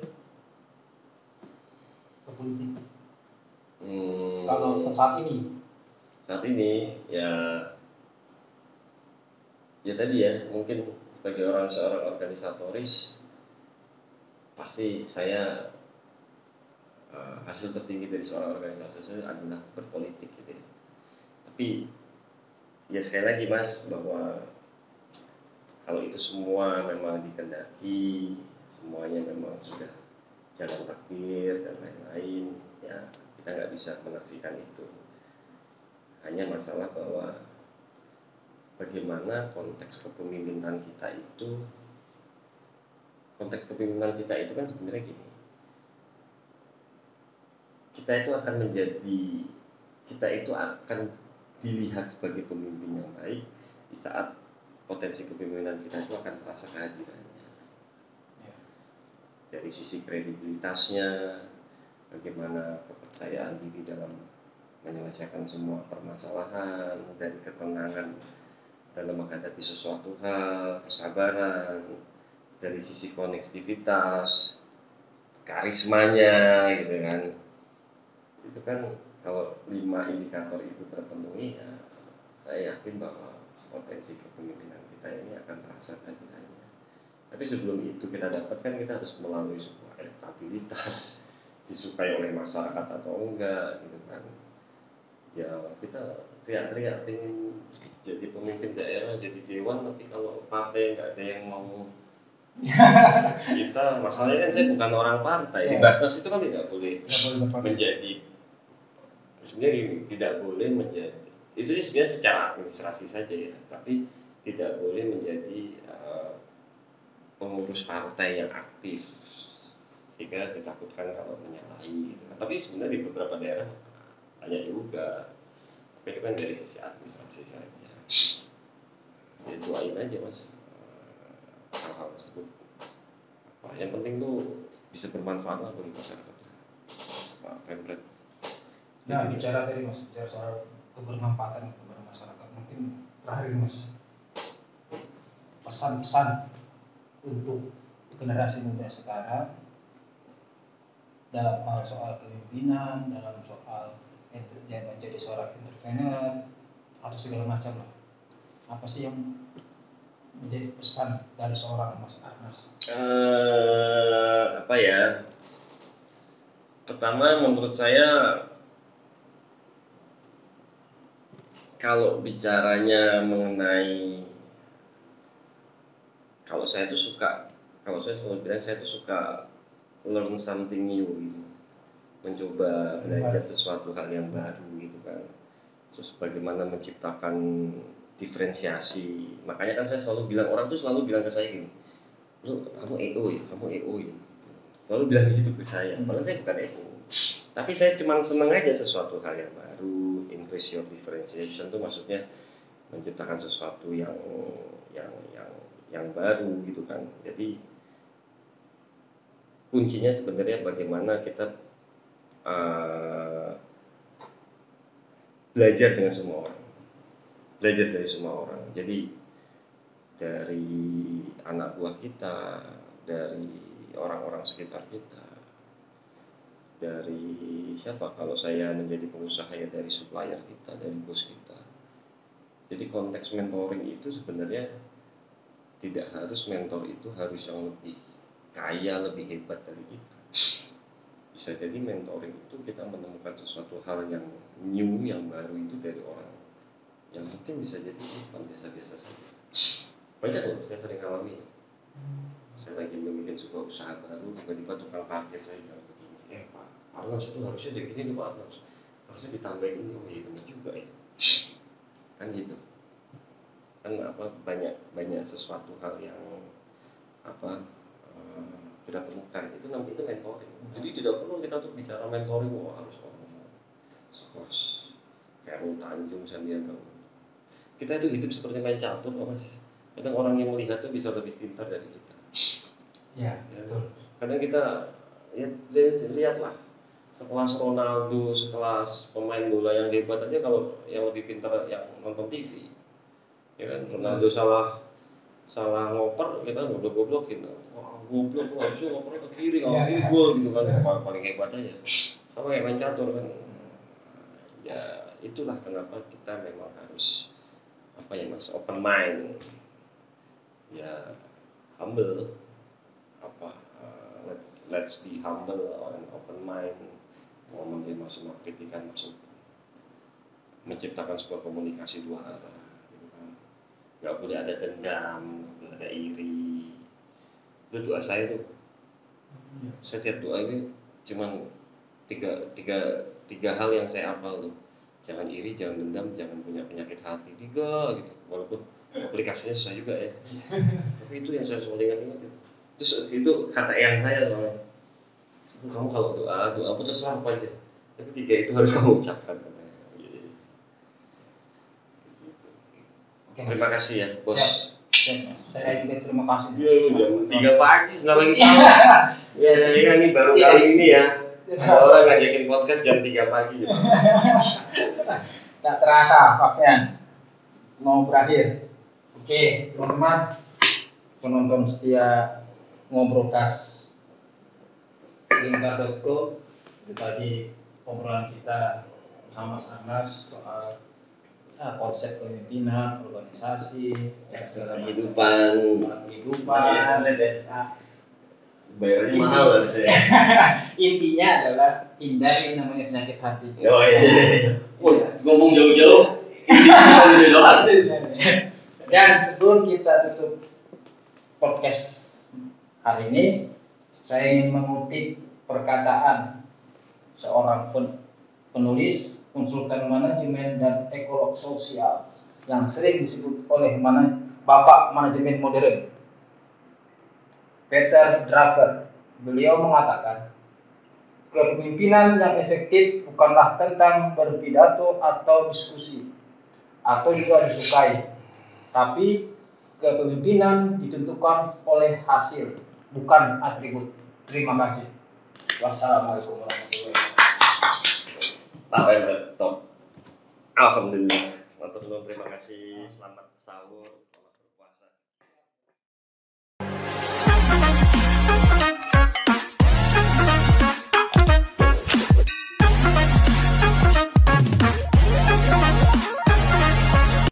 politik? Kalau saat ini ya tadi ya, mungkin sebagai seorang organisatoris pasti saya hasil tertinggi dari seorang organisatoris adalah berpolitik gitu ya. Tapi ya sekali lagi mas, bahwa kalau itu semua memang dikehendaki, semuanya memang sudah jalan takdir dan lain-lain, ya kita nggak bisa menafikan itu. Hanya masalah bahwa bagaimana konteks kepemimpinan kita itu kan sebenarnya gini, kita itu akan dilihat sebagai pemimpin yang baik di saat potensi kepemimpinan kita itu akan terasa kehadirannya. Dari sisi kredibilitasnya, bagaimana kepercayaan diri dalam menyelesaikan semua permasalahan, dan ketenangan dalam menghadapi sesuatu hal, kesabaran, dari sisi konektivitas, karismanya gitu kan. Itu kan kalau 5 indikator itu terpenuhi, ya saya yakin bahwa potensi kepemimpinan kita ini akan terasa kehadirannya. Tapi sebelum itu kita dapatkan, kita harus melalui sebuah elektabilitas, disukai oleh masyarakat atau enggak gitu kan. Ya kita teriak-teriak ingin jadi pemimpin daerah, jadi dewan, tapi kalau partai nggak ada yang mau kita, masalahnya kan saya bukan orang partai. Di Basnas itu kan tidak boleh menjadi, sebenarnya ini tidak boleh menjadi, itu sih sebenarnya secara administrasi saja ya, tapi tidak boleh menjadi pengurus partai yang aktif, sehingga ditakutkan kalau menyalahi gitu. Tapi sebenarnya di beberapa daerah banyak juga, tapi itu kan dari sisi administrasi saja. Saya doain aja mas hal-hal tersebut. Yang penting tuh bisa bermanfaat lah bagi masyarakat. Pak Pemret. Nah bicara soal kebermanfaatan kepada masyarakat, mungkin terakhir mas, pesan-pesan untuk generasi muda sekarang dalam hal soal kepemimpinan, dalam soal menjadi seorang entrepreneur atau segala macam lah. Apa sih yang menjadi pesan dari seorang Mas Arnas? Pertama menurut saya, kalau bicaranya mengenai, kalau saya selalu bilang saya tuh suka learn something new gitu, mencoba belajar sesuatu hal yang baru gitu kan. Terus bagaimana menciptakan diferensiasi. Makanya kan saya selalu bilang, orang tuh selalu bilang ke saya gini, kamu EO ya, selalu bilang gitu ke saya. Padahal saya bukan EO, tapi saya cuma senang aja sesuatu hal yang baru. Increase your differentiation tuh maksudnya menciptakan sesuatu yang baru gitu kan. Jadi kuncinya sebenarnya bagaimana kita belajar dari semua orang. Jadi dari anak buah kita, dari orang-orang sekitar kita, dari siapa, kalau saya menjadi pengusaha ya dari supplier kita, dari bos kita. Jadi konteks mentoring itu sebenarnya tidak harus mentor itu harus yang lebih kaya, lebih hebat dari kita. Bisa bisa jadi mentoring itu kita menemukan sesuatu hal yang new, yang baru itu dari orang yang mungkin bisa jadi cuma biasa-biasa saja. Banyak loh, saya sering alami. Saya lagi bikin sebuah usaha baru, tiba-tiba tukang parkir saya bilang begini, Pak Arnas itu harusnya kayak gini nih Pak Arnas, harusnya ditambahin ini. Oh iya benar juga ya, kan gitu. Kan banyak sesuatu hal yang kita temukan, itu namanya itu mentoring. Jadi tidak perlu kita tuh bicara mentoring, harus orang sekelas kayak Rul Tanjung, Sandiaga. Kita itu hidup seperti main catur Mas. Kadang orang yang melihat tuh bisa lebih pintar dari kita. Ya, betul. Kadang kita lihatlah sekelas Ronaldo, sekelas pemain bola yang hebat aja, kalau yang lebih pintar yang nonton TV, ya kan. Ronaldo salah ngoper, kita goblok-goblokin. Wah, goblok, harusnya ngopernya ke kiri, kalau kiri gol gitu kan. Paling hebat aja. Sama kayak main catur kan. Ya, itulah kenapa kita memang harus Mas, open mind. Ya, humble. Let's be humble and open mind. Mau menerima semua kritikan, masuk menciptakan sebuah komunikasi dua arah. Gak boleh ada dendam, gak boleh ada iri. Itu doa saya tuh. Setiap doa ini cuman tiga hal yang saya hafal tuh. Jangan iri, jangan dendam, jangan punya penyakit hati. 3 gitu. Walaupun aplikasinya susah juga ya. Tapi itu yang saya selalu ingat gitu. Terus itu kata yang saya soalnya. Kamu kalau doa apa terserah apa aja. Tapi 3 itu harus kamu ucapkan. Terima kasih ya, Bos. Saya juga terima kasih. Jam 3 pagi, nggak lagi sama. Ya, ini baru kali ini ya. Orang ngajakin podcast jam 3 pagi. Tak terasa waktunya mau berakhir. Oke, teman-teman penonton setia Ngobrolcast Lingkar.co, itu tadi obrolan kita sama Mas Arnas soal konsep kepemimpinan, organisasi, kehidupan, bayarnya mahal kan saya. Intinya adalah hindari namanya penyakit hati. Oh iya. Ngomong jauh-jauh. Dan sebelum kita tutup podcast hari ini, saya ingin mengutip perkataan seorang penulis, konsultan manajemen dan ekolog sosial yang sering disebut oleh Bapak Manajemen Modern, Peter Drucker. Beliau mengatakan, kepemimpinan yang efektif bukanlah tentang berpidato atau diskusi atau juga disukai, tapi kepemimpinan ditentukan oleh hasil, bukan atribut. Terima kasih. Wassalamualaikum warahmatullahi wabarakatuh. Top. Alhamdulillah. Terima kasih. Selamat sahur.